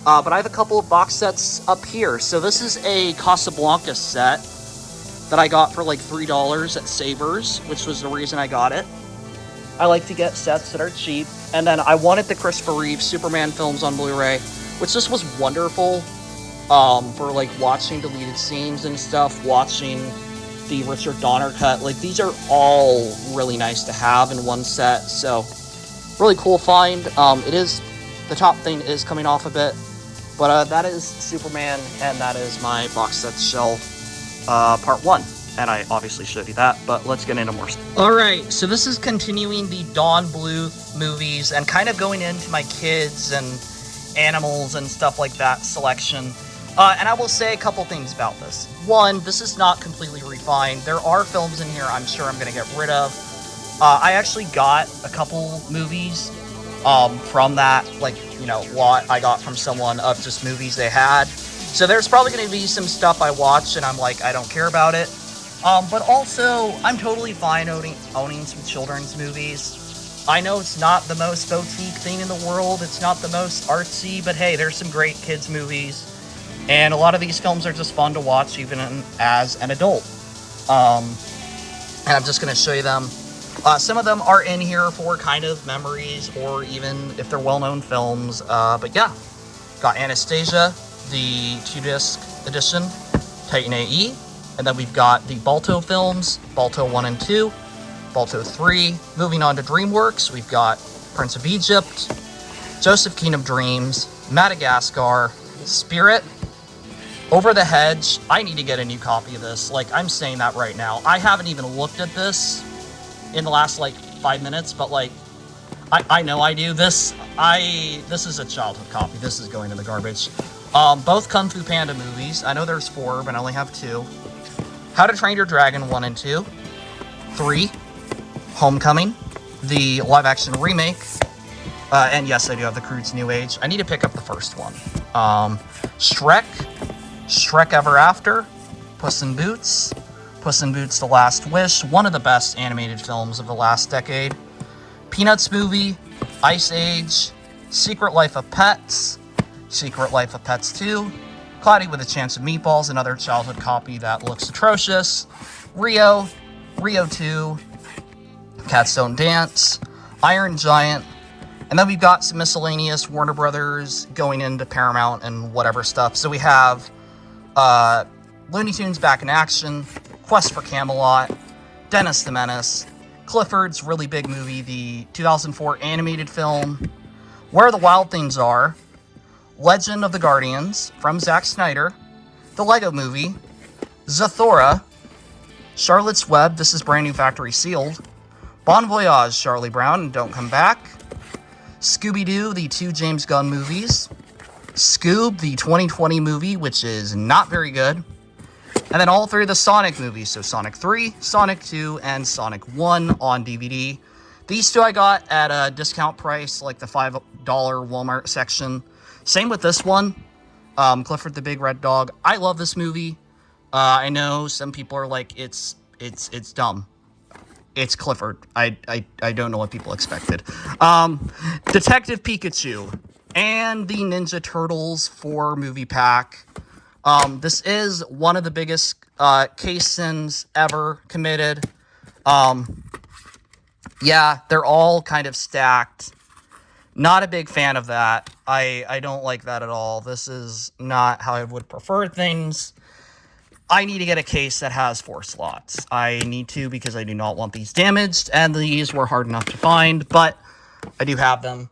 But I have a couple of box sets up here. So this is a Casablanca set that I got for like $3 at Savers, which was the reason I got it. I like to get sets that are cheap. And then I wanted the Christopher Reeve Superman films on Blu-ray, which just was wonderful for like watching deleted scenes and stuff, watching the Richard Donner cut. Like, these are all really nice to have in one set. So really cool find. It is, the top thing is coming off a bit, but that is Superman, and that is my box set shelf. Part 1, and I obviously showed you that, but let's get into more stuff. Alright, so this is continuing the Don Bluth movies and kind of going into my kids and animals and stuff like that selection. And I will say a couple things about this. One, this is not completely refined. There are films in here I'm sure I'm going to get rid of. I actually got a couple movies from that, like, you know, lot I got from someone of just movies they had. So there's probably going to be some stuff I watch and I'm like, I don't care about it. But also, I'm totally fine owning some children's movies. I know it's not the most boutique thing in the world. It's not the most artsy, but hey, there's some great kids movies. And a lot of these films are just fun to watch even as an adult. And I'm just going to show you them. Some of them are in here for kind of memories or even if they're well-known films. But yeah, got Anastasia, the 2-disc edition, Titan AE, and then we've got the Balto films, Balto 1 and 2, Balto 3. Moving on to DreamWorks, we've got Prince of Egypt, Joseph King of Dreams, Madagascar, Spirit, Over the Hedge. I need to get a new copy of this. Like, I'm saying that right now. I haven't even looked at this in the last, like, 5 minutes, but, like, I know I do. This is a childhood copy. This is going in the garbage. Both Kung Fu Panda movies. I know there's 4, but I only have 2. How to Train Your Dragon 1 and 2. 3. Homecoming, the live-action remake. And yes, I do have The Croods New Age. I need to pick up the first one. Shrek, Shrek Ever After, Puss in Boots, Puss in Boots The Last Wish, one of the best animated films of the last decade. Peanuts movie, Ice Age, Secret Life of Pets, Secret Life of Pets 2, Cloudy with a Chance of Meatballs, another childhood copy that looks atrocious, Rio, Rio 2, Cats Don't Dance, Iron Giant, and then we've got some miscellaneous Warner Brothers going into Paramount and whatever stuff. So we have Looney Tunes Back in Action, Quest for Camelot, Dennis the Menace, Clifford's really big movie, the 2004 animated film, Where the Wild Things Are, Legend of the Guardians from Zack Snyder, The Lego Movie, Zathura, Charlotte's Web, this is brand new factory sealed, Bon Voyage, Charlie Brown and Don't Come Back, Scooby-Doo, the 2 James Gunn movies, Scoob, the 2020 movie, which is not very good. And then all three of the Sonic movies, so Sonic 3, Sonic 2, and Sonic 1 on DVD. These two I got at a discount price, like the $5 Walmart section. Same with this one, Clifford the Big Red Dog. I love this movie. I know some people are like, it's dumb. It's Clifford. I don't know what people expected. Detective Pikachu and the Ninja Turtles 4 movie pack. This is one of the biggest case sins ever committed. Yeah, they're all kind of stacked. Not a big fan of that. I don't like that at all. This is not how I would prefer things. I need to get a case that has 4 slots. I need to because I do not want these damaged, and these were hard enough to find, but I do have them.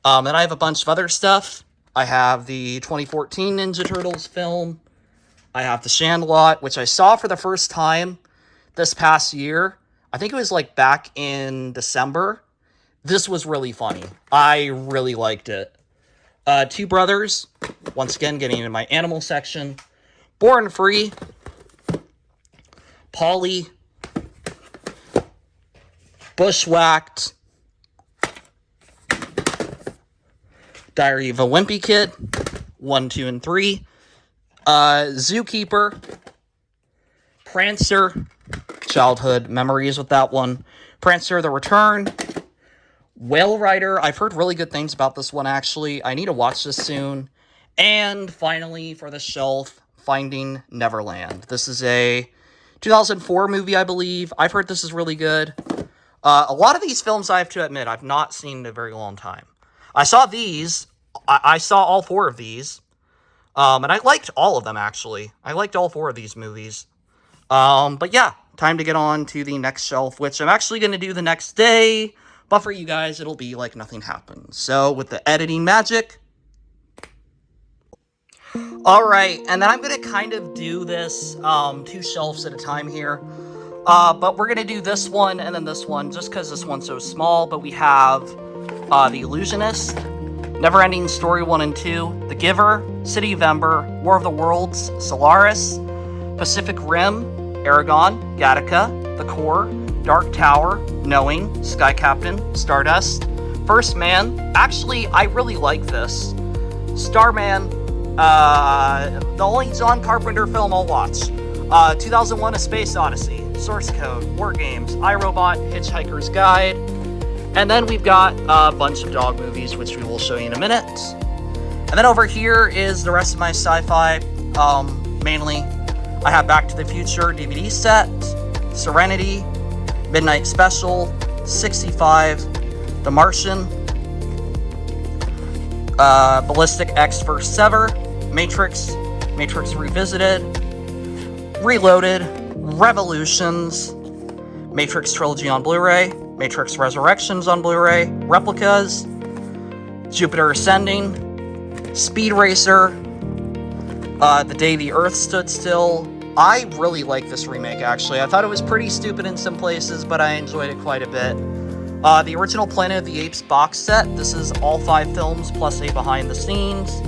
And I have a bunch of other stuff. I have the 2014 Ninja Turtles film. I have the Sandlot, which I saw for the first time this past year. I think it was like back in December. This was really funny. I really liked it. Two Brothers, once again getting into my animal section. Born Free, Polly, Bushwhacked, Diary of a Wimpy Kid, 1, 2, and 3, Zookeeper, Prancer, childhood memories with that one, Prancer the Return, Whale Rider. I've heard really good things about this one, actually. I need to watch this soon. And finally, for the shelf, Finding Neverland. This is a 2004 movie, I believe. I've heard this is really good. A lot of these films, I have to admit, I've not seen in a very long time. I saw these. I saw all 4 of these. And I liked all of them, actually. I liked all 4 of these movies. But yeah, time to get on to the next shelf, which I'm actually going to do the next day. But for you guys, it'll be like nothing happened. So, with the editing magic. Alright, and then I'm going to kind of do this 2 shelves at a time here. But we're going to do this one and then this one, just because this one's so small. But we have The Illusionist, Neverending Story 1 and 2, The Giver, City of Ember, War of the Worlds, Solaris, Pacific Rim, Aragon, Gattaca, The Core, Dark Tower, Knowing, Sky Captain, Stardust, First Man. Actually, I really like this. Starman, the only John Carpenter film I'll watch. 2001: A Space Odyssey, Source Code, War Games, iRobot, Hitchhiker's Guide. And then we've got a bunch of dog movies, which we will show you in a minute. And then over here is the rest of my sci-fi. Mainly, I have Back to the Future DVD set, Serenity, Midnight Special, 65, The Martian, Ballistic X First Sever, Matrix, Matrix Revisited, Reloaded, Revolutions, Matrix Trilogy on Blu-ray, Matrix Resurrections on Blu-ray, Replicas, Jupiter Ascending, Speed Racer, The Day the Earth Stood Still. I really like this remake, actually. I thought it was pretty stupid in some places, but I enjoyed it quite a bit. The original Planet of the Apes box set. This is all 5 films, plus a behind the scenes.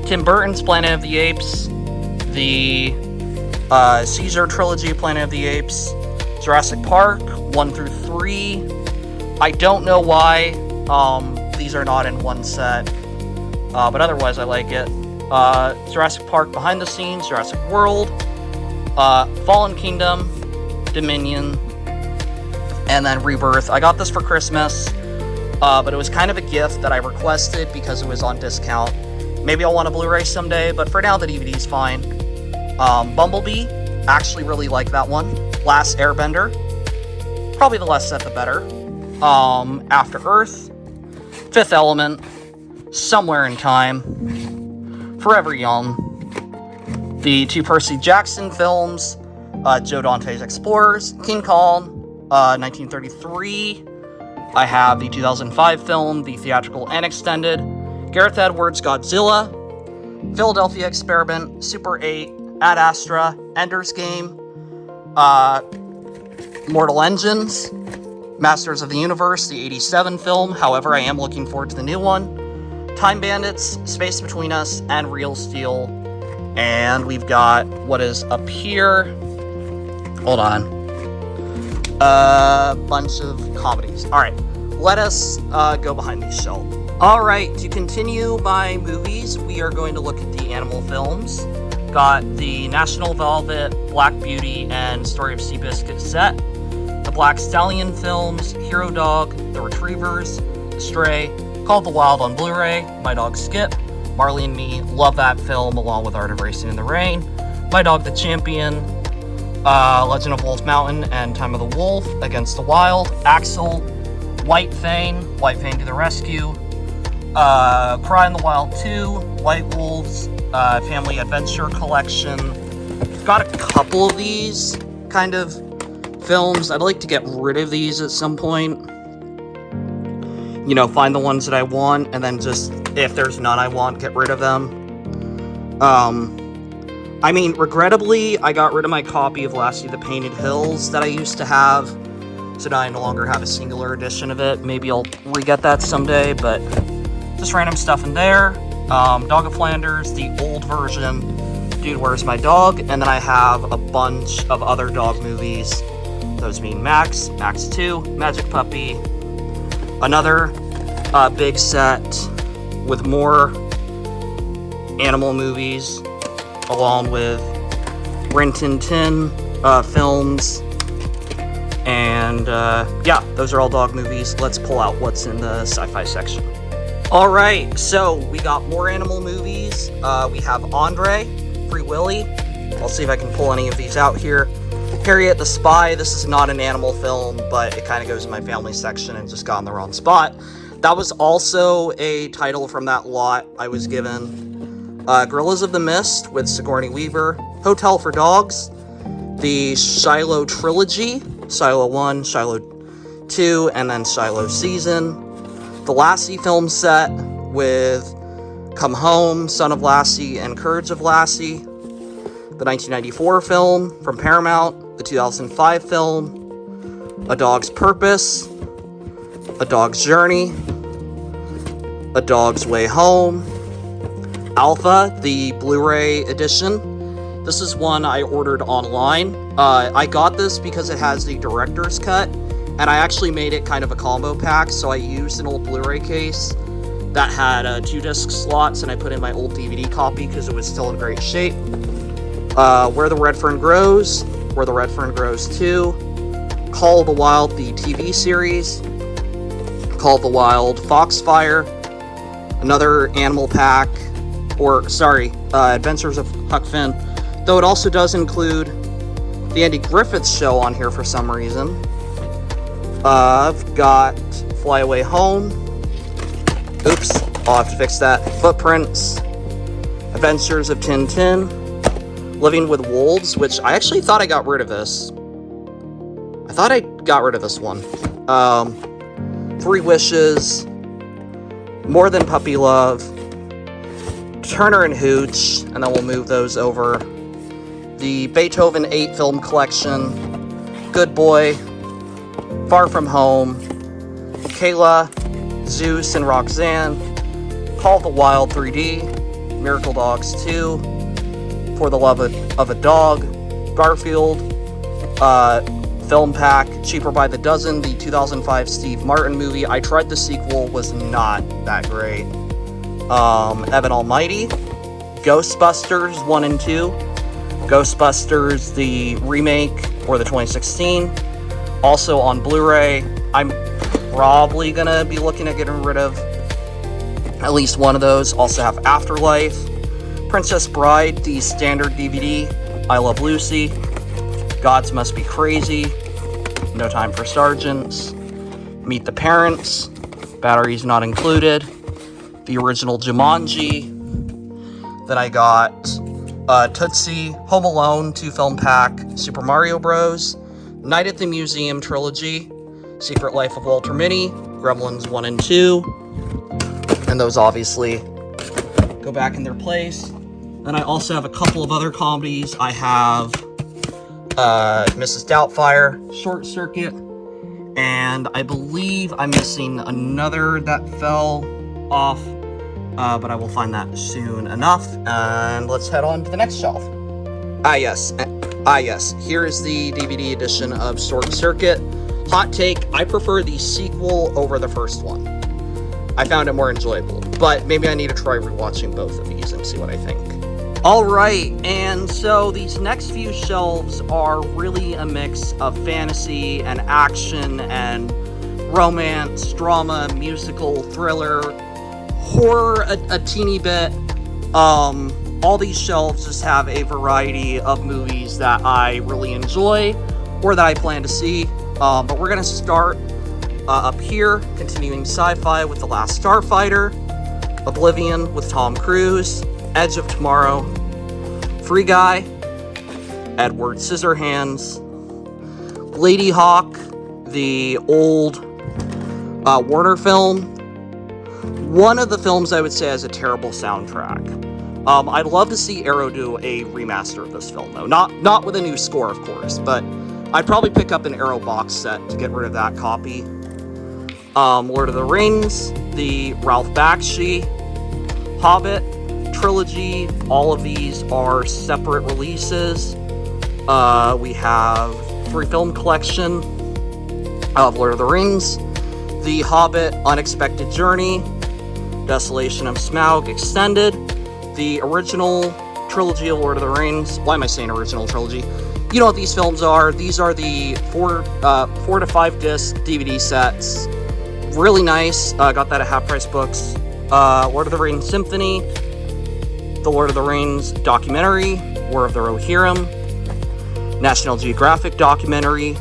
Tim Burton's Planet of the Apes. The Caesar Trilogy, Planet of the Apes. Jurassic Park, 1 through 3. I don't know why these are not in one set, but otherwise I like it. Jurassic Park Behind the Scenes, Jurassic World, Fallen Kingdom, Dominion, and then Rebirth. I got this for Christmas, but it was kind of a gift that I requested because it was on discount. Maybe I'll want a Blu-ray someday, but for now the DVD's fine. Bumblebee, actually really like that one. Last Airbender, probably the less said the better. After Earth, Fifth Element, Somewhere in Time, Forever Young, the 2 Percy Jackson films, Joe Dante's Explorers, King Kong, 1933. I have the 2005 film, the theatrical and extended, Gareth Edwards' Godzilla, Philadelphia Experiment, Super 8, Ad Astra, Ender's Game, Mortal Engines, Masters of the Universe, the 87 film. However, I am looking forward to the new one. Time Bandits, Space Between Us, and Real Steel. And we've got what is up here. Hold on. A bunch of comedies. Alright, let us go behind these shelves. Alright, to continue my movies, we are going to look at the animal films. Got the National Velvet, Black Beauty, and Story of Seabiscuit set. The Black Stallion films, Hero Dog, The Retrievers, Stray, Call of the Wild on Blu-ray, My Dog Skip, Marley and Me, love that film, along with Art of Racing in the Rain, My Dog the Champion, Legend of Wolf Mountain and Time of the Wolf, Against the Wild, Axel, White Fang to the Rescue, Cry in the Wild 2, White Wolves, Family Adventure Collection. Got a couple of these kind of films. I'd like to get rid of these at some point. You know, find the ones that I want, and then just, if there's none I want, get rid of them. I mean, regrettably, I got rid of my copy of Lassie of the Painted Hills that I used to have, so now I no longer have a singular edition of it. Maybe I'll re-get that someday, but just random stuff in there. Dog of Flanders, the old version, Dude, Where's My Dog? And then I have a bunch of other dog movies. Those mean Max, Max 2, Magic Puppy, another big set with more animal movies, along with Rin Tin Tin films, and yeah, those are all dog movies. Let's pull out what's in the sci-fi section. Alright, so we got more animal movies. We have Andre, Free Willy. I'll see if I can pull any of these out here. Harriet the Spy. This is not an animal film, but it kind of goes in my family section and just got in the wrong spot. That was also a title from that lot I was given. Gorillas of the Mist with Sigourney Weaver. Hotel for Dogs. The Shiloh Trilogy. Shiloh 1, Shiloh 2, and then Shiloh Season. The Lassie film set with Come Home, Son of Lassie, and Courage of Lassie. The 1994 film from Paramount. The 2005 film. A Dog's Purpose. A Dog's Journey. A Dog's Way Home. Alpha, the Blu-ray edition. This is one I ordered online. I got this because it has the director's cut, and I actually made it kind of a combo pack, so I used an old Blu-ray case that had 2 disc slots, and I put in my old DVD copy because it was still in great shape. Where the Red Fern Grows, Where the Red Fern Grows 2, Call of the Wild, the TV series, Call of the Wild, Foxfire, another animal pack, Adventures of Huck Finn, though it also does include the Andy Griffith Show on here for some reason. I've got Fly Away Home. Oops, I'll have to fix that. Footprints. Adventures of Tintin. Living with Wolves, which I actually thought I got rid of this. I thought I got rid of this one. 3 Wishes. More Than Puppy Love. Turner and Hooch, and then we'll move those over. The Beethoven 8 film collection. Good Boy. Far From Home. Kayla. Zeus and Roxanne. Call of the Wild 3D. Miracle Dogs 2. For the Love of a Dog, Garfield, film pack, Cheaper by the Dozen, the 2005 Steve Martin movie. I tried the sequel, was not that great. Evan Almighty, Ghostbusters 1 and 2, Ghostbusters the remake, or the 2016, also on Blu-ray. I'm probably gonna be looking at getting rid of at least one of those. Also have Afterlife, Princess Bride, the standard DVD, I Love Lucy, Gods Must Be Crazy, No Time for Sergeants, Meet the Parents, Batteries Not Included, the original Jumanji. Then I got Tootsie, Home Alone 2 film pack, Super Mario Bros, Night at the Museum trilogy, Secret Life of Walter Mitty, Gremlins 1 and 2, and those obviously go back in their place. Then I also have a couple of other comedies. I have Mrs. Doubtfire, Short Circuit, and I believe I'm missing another that fell off but I will find that soon enough, and let's head on to the next shelf. Yes, here is the DVD edition of Short Circuit. Hot take, I prefer the sequel over the first one. I found it more enjoyable, but maybe I need to try rewatching both of these and see what I think. Alright, and so these next few shelves are really a mix of fantasy and action and romance, drama, musical, thriller, horror a teeny bit. All these shelves just have a variety of movies that I really enjoy or that I plan to see. But we're going to start up here, continuing sci-fi with The Last Starfighter, Oblivion with Tom Cruise, Edge of Tomorrow, Free Guy, Edward Scissorhands, Lady Hawk, the old Warner film. One of the films I would say has a terrible soundtrack. I'd love to see Arrow do a remaster of this film, though. Not with a new score, of course, but I'd probably pick up an Arrow box set to get rid of that copy. Lord of the Rings, the Ralph Bakshi, Hobbit trilogy. All of these are separate releases. We have 3-film collection of Lord of the Rings, The Hobbit, Unexpected Journey, Desolation of Smaug Extended, the original trilogy of Lord of the Rings. Why am I saying original trilogy? You know what these films are. These are the 4 to 5 disc DVD sets. Really nice. Got that at Half Price Books. Lord of the Rings Symphony, the Lord of the Rings documentary, War of the Rohirrim, National Geographic documentary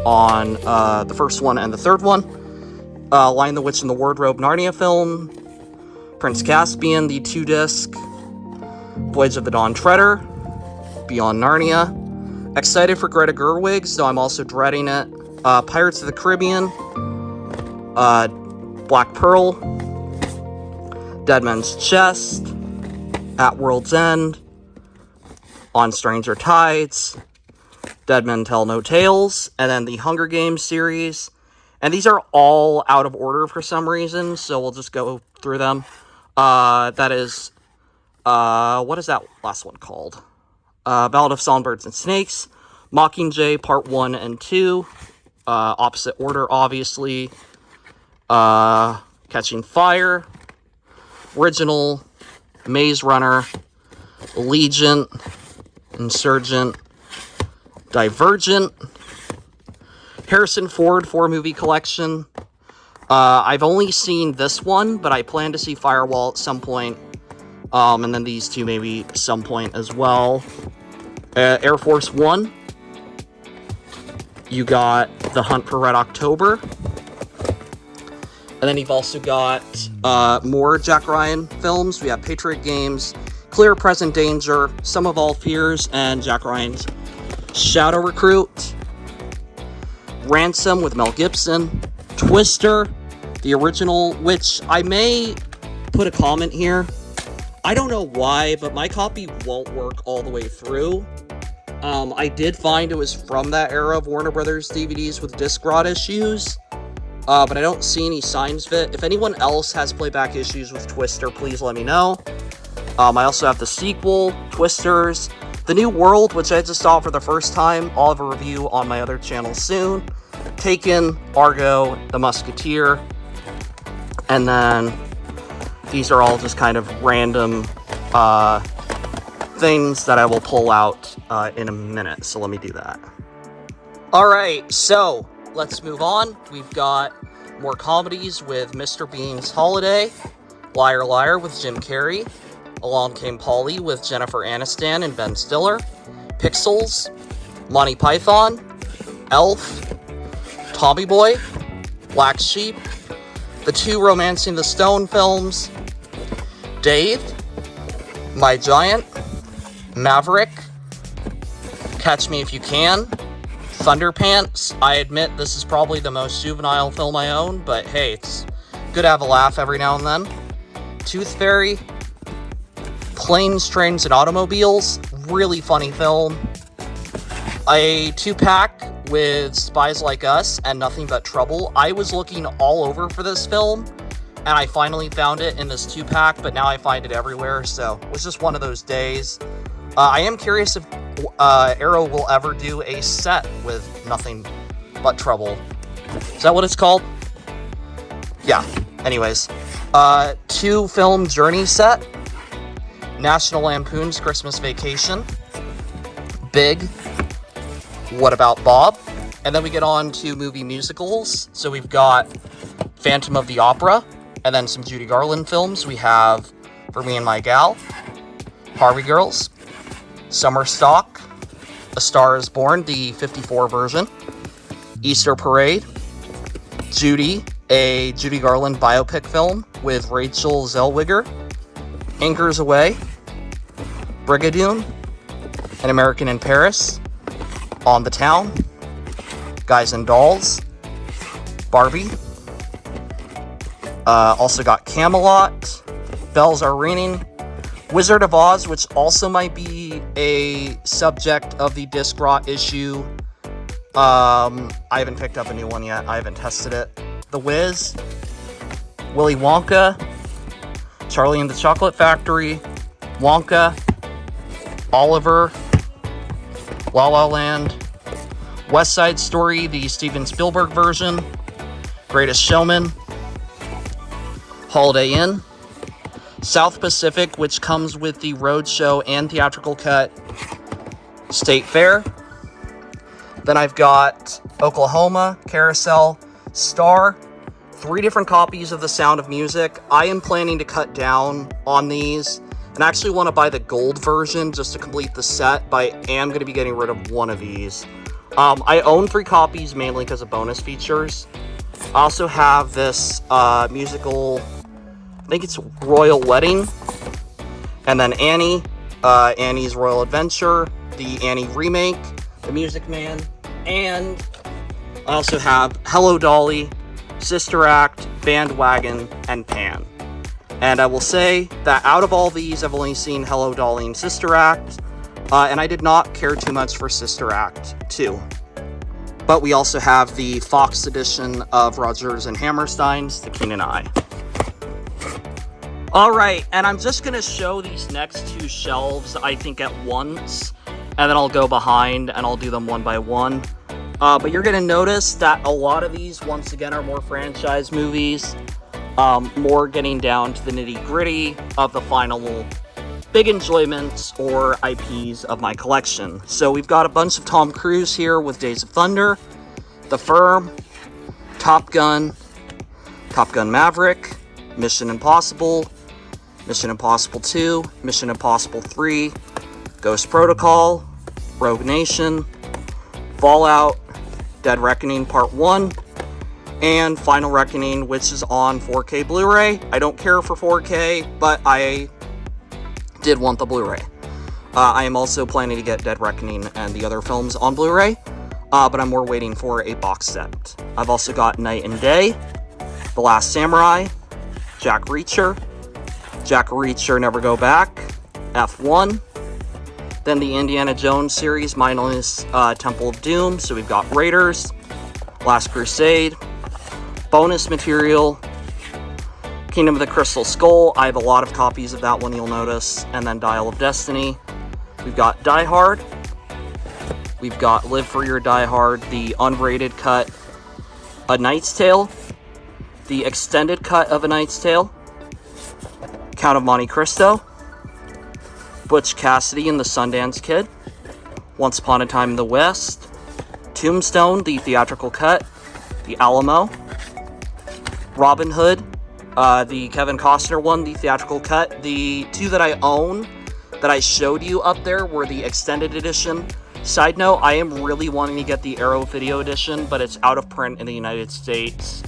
on the first one and the third one, Lion the Witch and the Wardrobe Narnia film, Prince Caspian, the 2-disc, Voyage of the Dawn Treader, Beyond Narnia. Excited for Greta Gerwig's, though I'm also dreading it. Pirates of the Caribbean, Black Pearl, Dead Man's Chest, At World's End, On Stranger Tides, Dead Men Tell No Tales, and then the Hunger Games series. And these are all out of order for some reason, so we'll just go through them. That is, what is that last one called? Ballad of Songbirds and Snakes, Mockingjay Part 1 and 2, opposite order, obviously, Catching Fire, Original, Maze Runner, Allegiant, Insurgent, Divergent, Harrison Ford 4-movie collection. I've only seen this one, but I plan to see Firewall at some point. And then these two maybe some point as well. Air Force One. You got The Hunt for Red October. And then you've also got more Jack Ryan films. We have Patriot Games, Clear Present Danger, Sum of All Fears, and Jack Ryan's Shadow Recruit. Ransom with Mel Gibson. Twister, the original, which I may put a comment here. I don't know why, but my copy won't work all the way through. I did find it was from that era of Warner Brothers DVDs with disc rot issues, but I don't see any signs of it. If anyone else has playback issues with Twister, please let me know. I also have the sequel, Twisters, The New World, which I just saw for the first time. I'll have a review on my other channel soon. Taken, Argo, The Musketeer, and then these are all just kind of random things that I will pull out in a minute, so let me do that. Alright, so let's move on. We've got more comedies with Mr. Bean's Holiday, Liar Liar with Jim Carrey, Along Came Polly with Jennifer Aniston and Ben Stiller, Pixels, Monty Python, Elf, Tommy Boy, Black Sheep, the 2 Romancing the Stone films, Dave, My Giant, Maverick, Catch Me If You Can, Thunderpants. I admit this is probably the most juvenile film I own, but hey, it's good to have a laugh every now and then. Tooth Fairy, Planes, Trains, and Automobiles, really funny film. A 2-pack with Spies Like Us and Nothing But Trouble. I was looking all over for this film, and I finally found it in this 2-pack, but now I find it everywhere, so it was just one of those days. I am curious if Arrow will ever do a set with Nothing But Trouble. Is that what it's called? Yeah, anyways. 2-film journey set. National Lampoon's Christmas Vacation. Big. What About Bob? And then we get on to movie musicals. So we've got Phantom of the Opera, and then some Judy Garland films. We have For Me and My Gal, Harvey Girls, Summer Stock, A Star is Born, the 54 version, Easter Parade, Judy, a Judy Garland biopic film with Rachel Zellweger, Anchors Away, Brigadoon, An American in Paris, On the Town, Guys and Dolls, Barbie, also got Camelot, Bells Are Ringing, Wizard of Oz, which also might be a subject of the Disc Rot issue. I haven't picked up a new one yet. I haven't tested it. The Wiz, Willy Wonka, Charlie and the Chocolate Factory, Wonka, Oliver, La La Land, West Side Story, the Steven Spielberg version, Greatest Showman, Holiday Inn, South Pacific, which comes with the roadshow and theatrical cut, State Fair. Then I've got Oklahoma, Carousel, Star, 3 different copies of The Sound of Music. I am planning to cut down on these, and I actually want to buy the gold version just to complete the set, but I am going to be getting rid of one of these. I own 3 copies mainly because of bonus features. I also have this musical, I think it's Royal Wedding, and then Annie, Annie's Royal Adventure, the Annie remake, The Music Man, and I also have Hello Dolly, Sister Act, Bandwagon, and Pan. And I will say that out of all these, I've only seen Hello Dolly and Sister Act, and I did not care too much for Sister Act 2. But we also have the Fox edition of Rodgers and Hammerstein's The King and I. Alright, and I'm just going to show these next 2 shelves, I think, at once, and then I'll go behind and I'll do them one by one. But you're going to notice that a lot of these, once again, are more franchise movies, more getting down to the nitty-gritty of the final big enjoyments or IPs of my collection. So we've got a bunch of Tom Cruise here with Days of Thunder, The Firm, Top Gun, Top Gun Maverick, Mission Impossible, Mission Impossible 2, Mission Impossible 3, Ghost Protocol, Rogue Nation, Fallout, Dead Reckoning Part 1, and Final Reckoning, which is on 4K Blu-ray. I don't care for 4K, but I did want the Blu-ray. I am also planning to get Dead Reckoning and the other films on Blu-ray, but I'm more waiting for a box set. I've also got Night and Day, The Last Samurai, Jack Reacher, Never Go Back, F1, then the Indiana Jones series minus Temple of Doom, so we've got Raiders, Last Crusade, bonus material, Kingdom of the Crystal Skull. I have a lot of copies of that one, you'll notice. And then Dial of Destiny. We've got Die Hard. We've got Live for Your Die Hard, the unrated cut, A Knight's Tale, the extended cut of A Knight's Tale, Count of Monte Cristo, Butch Cassidy and the Sundance Kid, Once Upon a Time in the West, Tombstone, the theatrical cut, The Alamo, Robin Hood, the Kevin Costner one, the theatrical cut. The 2 that I own that I showed you up there were the extended edition. Side note, I am really wanting to get the Arrow video edition, but it's out of print in the United States,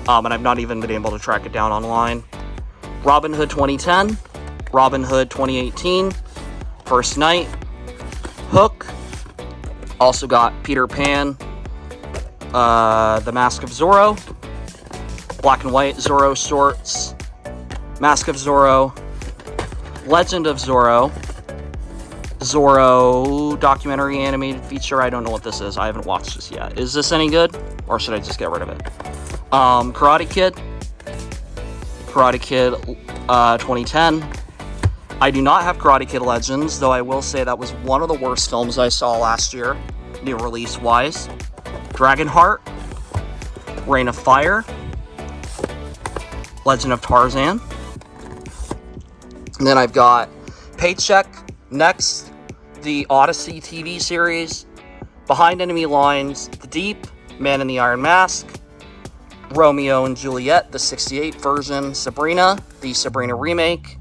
and I've not even been able to track it down online. Robin Hood 2010, Robin Hood 2018, First Night, Hook, also got Peter Pan, The Mask of Zorro, Black and White Zorro shorts, Mask of Zorro, Legend of Zorro, Zorro documentary animated feature. I don't know what this is. I haven't watched this yet. Is this any good? Or should I just get rid of it? Karate Kid, Karate Kid 2010. I do not have Karate Kid Legends, though I will say that was one of the worst films I saw last year, new release-wise. Dragonheart, Reign of Fire, Legend of Tarzan. And then I've got Paycheck, Next, the Odyssey TV series, Behind Enemy Lines, The Deep, Man in the Iron Mask, Romeo and Juliet, the 68 version, Sabrina, the Sabrina remake,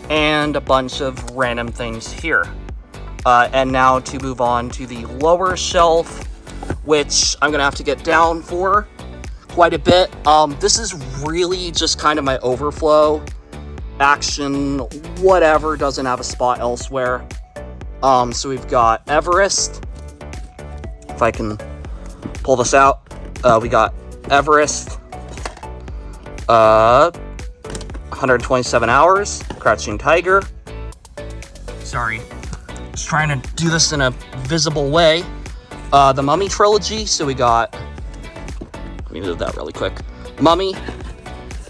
and a bunch of random things here. And now to move on to the lower shelf, which I'm going to have to get down for quite a bit. This is really just kind of my overflow. Action, whatever, doesn't have a spot elsewhere. So we've got Everest. If I can pull this out. We got Everest. 127 Hours. Crouching Tiger. Sorry. Just trying to do this in a visible way. The Mummy trilogy. So we got... Let me move that really quick. Mummy.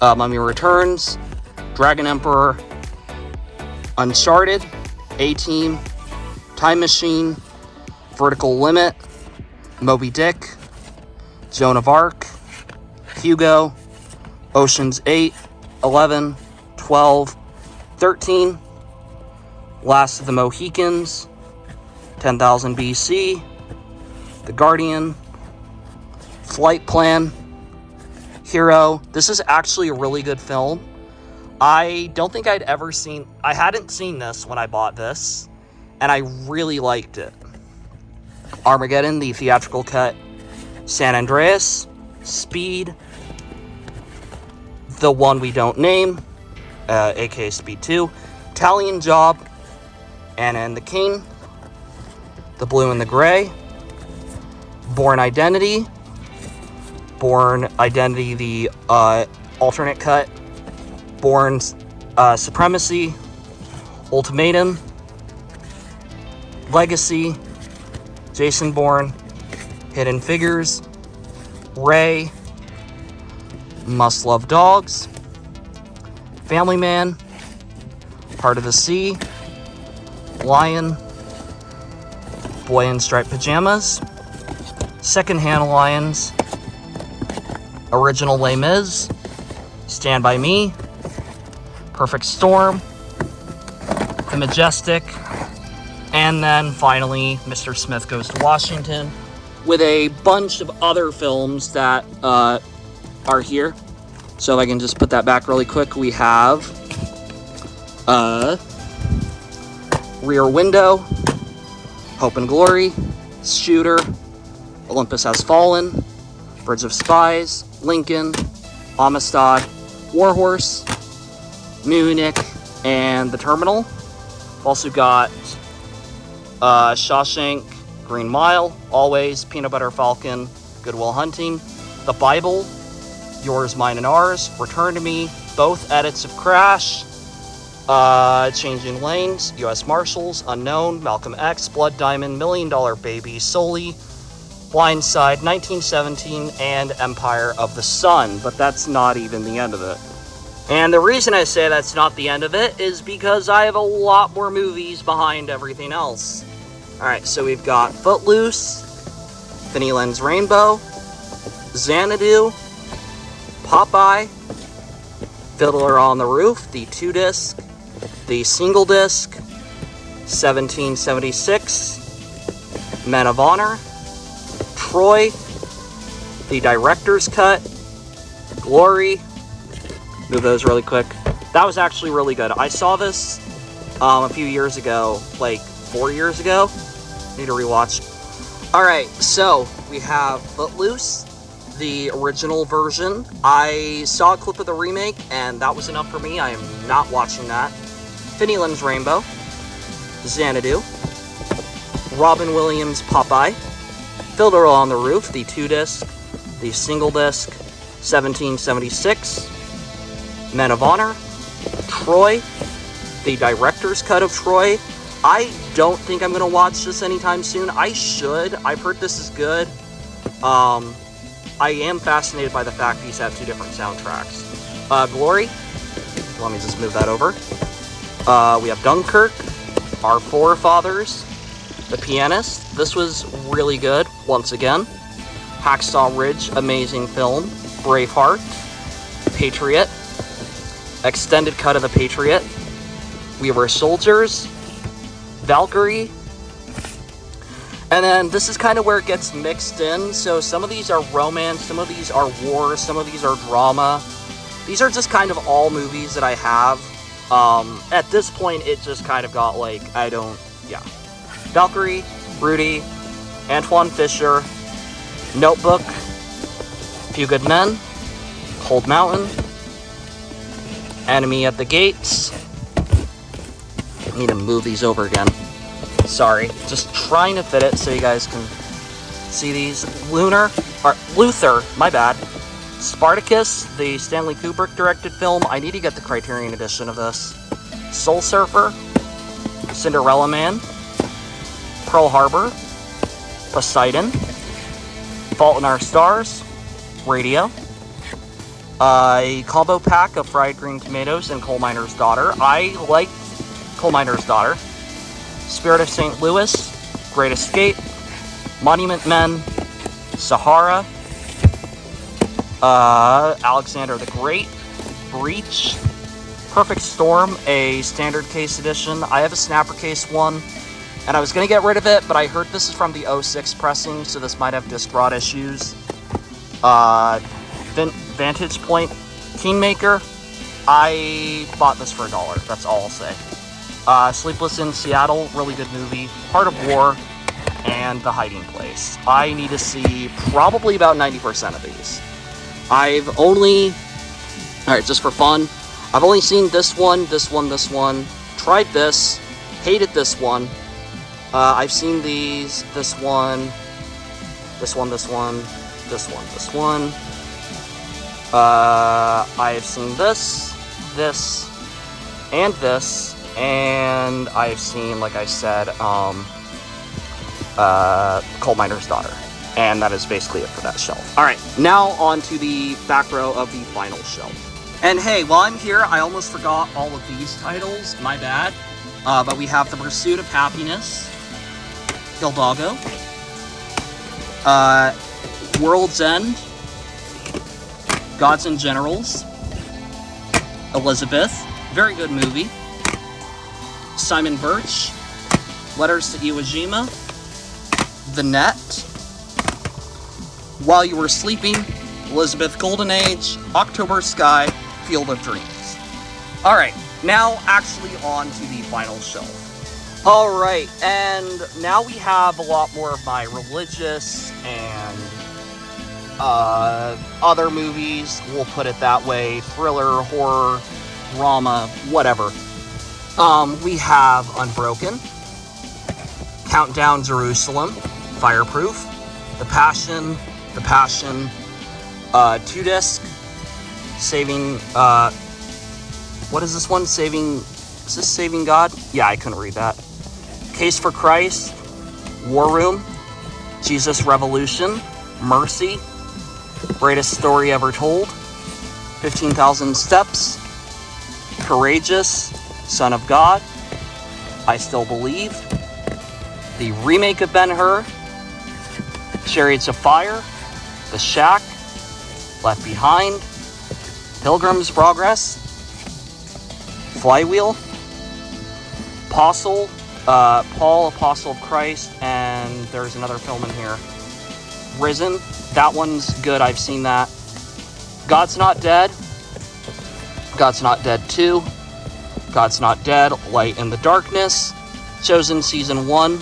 Mummy Returns. Dragon Emperor. Uncharted. A-Team. Time Machine. Vertical Limit. Moby Dick. Joan of Arc. Hugo. Ocean's 8. 11. 12. 13. Last of the Mohicans. 10,000 BC. The Guardian. Flight Plan. Hero. This is actually a really good film. I don't think I'd ever seen... I hadn't seen this when I bought this, and I really liked it. Armageddon, the theatrical cut. San Andreas. Speed. The One We Don't Name, aka Speed 2. Italian Job. Anna and the King. The Blue and the Gray. Born Identity. Born Identity, the alternate cut. Born Supremacy. Ultimatum. Legacy. Jason Bourne. Hidden Figures. Ray. Must Love Dogs. Family Man. Heart of the Sea. Lion. Boy in Striped Pajamas. Secondhand Lions. Original Les Mis. Stand By Me. Perfect Storm. The Majestic. And then finally, Mr. Smith Goes to Washington, with a bunch of other films that are here. So if I can just put that back really quick, we have Rear Window, Hope and Glory, Shooter, Olympus Has Fallen, Bridge of Spies, Lincoln, Amistad, Warhorse, Munich, and The Terminal. Also got Shawshank, Green Mile, Always, Peanut Butter Falcon, Good Will Hunting, The Bible, Yours, Mine, and Ours, Return to Me, both edits of Crash, Changing Lanes, U.S. Marshals, Unknown, Malcolm X, Blood Diamond, $1 Million Baby, Sully, Blindside, 1917, and Empire of the Sun. But that's not even the end of it. And the reason I say that's not the end of it is because I have a lot more movies behind everything else. Alright, so we've got Footloose, Finney Len's Rainbow, Xanadu, Popeye, Fiddler on the Roof, the 2-disc, the single disc, 1776, Men of Honor, Troy, the director's cut, Glory. Move those really quick. That was actually really good. I saw this a few years ago, like 4 years ago. Need to rewatch. Alright, so we have Footloose, the original version. I saw a clip of the remake, and that was enough for me. I am not watching that. Finney Len's Rainbow, Xanadu, Robin Williams' Popeye, Fiddler on the Roof, the 2-disc, the single disc, 1776, Men of Honor, Troy, the director's cut of Troy. I don't think I'm going to watch this anytime soon. I should. I've heard this is good. I am fascinated by the fact these have two different soundtracks. Glory, let me just move that over. We have Dunkirk, Our Forefathers, The Pianist. This was really good, once again. Hacksaw Ridge, amazing film. Braveheart, Patriot, extended cut of The Patriot. We Were Soldiers, Valkyrie. And then this is kind of where it gets mixed in. So some of these are romance, some of these are war, some of these are drama. These are just kind of all movies that I have. At this point, it just kind of got like, Valkyrie, Rudy, Antoine Fisher, Notebook, Few Good Men, Cold Mountain, Enemy at the Gates. I need to move these over again. Sorry, just trying to fit it so you guys can see these. Luther, my bad. Spartacus, the Stanley Kubrick directed film. I need to get the Criterion edition of this. Soul Surfer, Cinderella Man, Pearl Harbor, Poseidon, Fault in Our Stars, Radio, a combo pack of fried green tomatoes and Coal Miner's Daughter. I liked Coal Miner's Daughter. Spirit of St. Louis, Great Escape, Monument Men, Sahara, Alexander the Great, Breach, Perfect Storm, a standard case edition. I have a snapper case one, and I was going to get rid of it, but I heard this is from the 06 pressing, so this might have disc rot issues. Vantage Point, Kingmaker. I bought this for $1, that's all I'll say. Sleepless in Seattle, really good movie. Heart of War, and The Hiding Place. I need to see probably about 90% of these. I've only, alright, just for fun, I've only seen this one, tried this, hated this one. I've seen these, this one. I have seen this, and this. And I've seen, like I said, Coal Miner's Daughter. And that is basically it for that shelf. Alright, now on to the back row of the final shelf. And hey, while I'm here, I almost forgot all of these titles. My bad. But we have The Pursuit of Happiness, Hidalgo, World's End, Gods and Generals, Elizabeth, very good movie. Simon Birch, Letters to Iwo Jima, The Net, While You Were Sleeping, Elizabeth Golden Age, October Sky, Field of Dreams. Alright, now actually on to the final shelf. Alright, and now we have a lot more of my religious and other movies, we'll put it that way, thriller, horror, drama, whatever. We have Unbroken, Countdown Jerusalem, Fireproof, The Passion, 2-disc, Saving, what is this one? Is this Saving God? Yeah, I couldn't read that. Case for Christ, War Room, Jesus Revolution, Mercy, Greatest Story Ever Told, 15,000 Steps, Courageous, Son of God, I Still Believe, the remake of Ben-Hur, Chariots of Fire, The Shack, Left Behind, Pilgrim's Progress, Flywheel, Paul, Apostle of Christ, and there's another film in here, Risen. That one's good, I've seen that. God's Not Dead, God's Not Dead 2, God's Not Dead, Light in the Darkness, Chosen Season 1,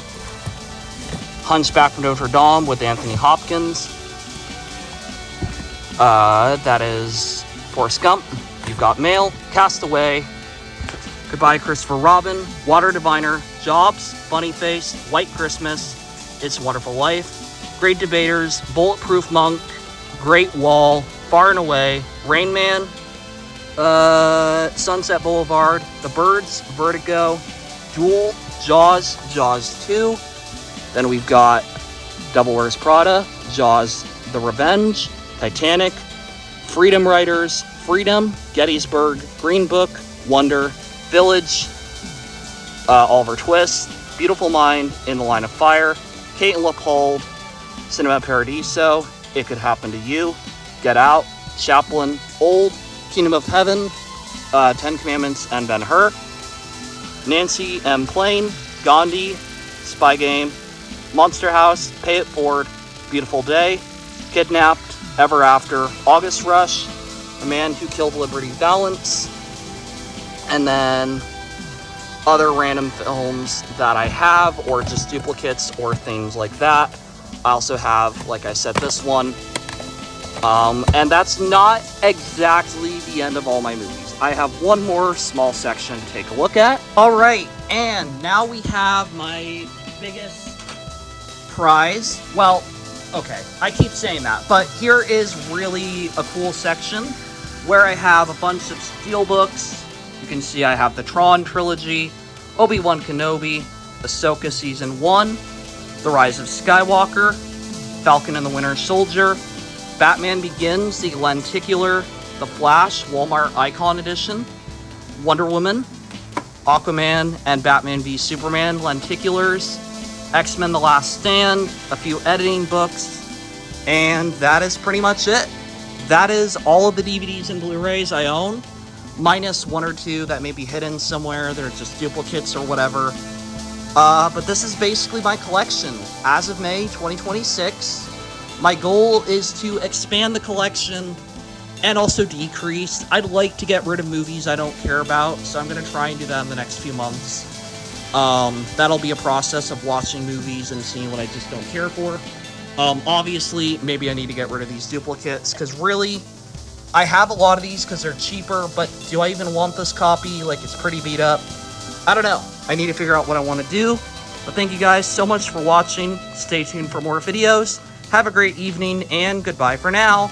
Hunchback of Notre Dame with Anthony Hopkins. That is Forrest Gump, You've Got Mail, Castaway, Goodbye Christopher Robin, Water Diviner, Jobs, Funny Face, White Christmas, It's a Wonderful Life, Great Debaters, Bulletproof Monk, Great Wall, Far and Away, Rain Man, Sunset Boulevard, The Birds, Vertigo, Duel, Jaws, Jaws 2. Then we've got Devil Wears Prada, Jaws The Revenge, Titanic, Freedom Writers, Freedom, Gettysburg, Green Book, Wonder, Village, Oliver Twist, Beautiful Mind, In the Line of Fire, Kate and Leopold, Cinema Paradiso, It Could Happen to You, Get Out, Chaplin, Old, Kingdom of Heaven, Ten Commandments, and Ben-Hur, Nancy M. Plain, Gandhi, Spy Game, Monster House, Pay It Forward, Beautiful Day, Kidnapped, Ever After, August Rush, A Man Who Killed Liberty Valance, and then other random films that I have, or just duplicates or things like that. I also have, like I said, this one. And that's not exactly the end of all my movies. I have one more small section to take a look at. Alright, and now we have my biggest prize. Well, okay, I keep saying that, but here is really a cool section where I have a bunch of steelbooks. You can see I have the Tron trilogy, Obi-Wan Kenobi, Ahsoka Season 1, The Rise of Skywalker, Falcon and the Winter Soldier, Batman Begins, the Lenticular, The Flash, Walmart Icon Edition, Wonder Woman, Aquaman and Batman v Superman Lenticulars, X-Men The Last Stand, a few editing books, and that is pretty much it. That is all of the DVDs and Blu-rays I own, minus one or two that may be hidden somewhere. They're just duplicates or whatever. But this is basically my collection. As of May 2026, my goal is to expand the collection and also decrease. I'd like to get rid of movies I don't care about, so I'm going to try and do that in the next few months. That'll be a process of watching movies and seeing what I just don't care for. Obviously, maybe I need to get rid of these duplicates, because really, I have a lot of these because they're cheaper, but do I even want this copy? Like, it's pretty beat up. I don't know. I need to figure out what I want to do. But thank you guys so much for watching. Stay tuned for more videos. Have a great evening, and goodbye for now.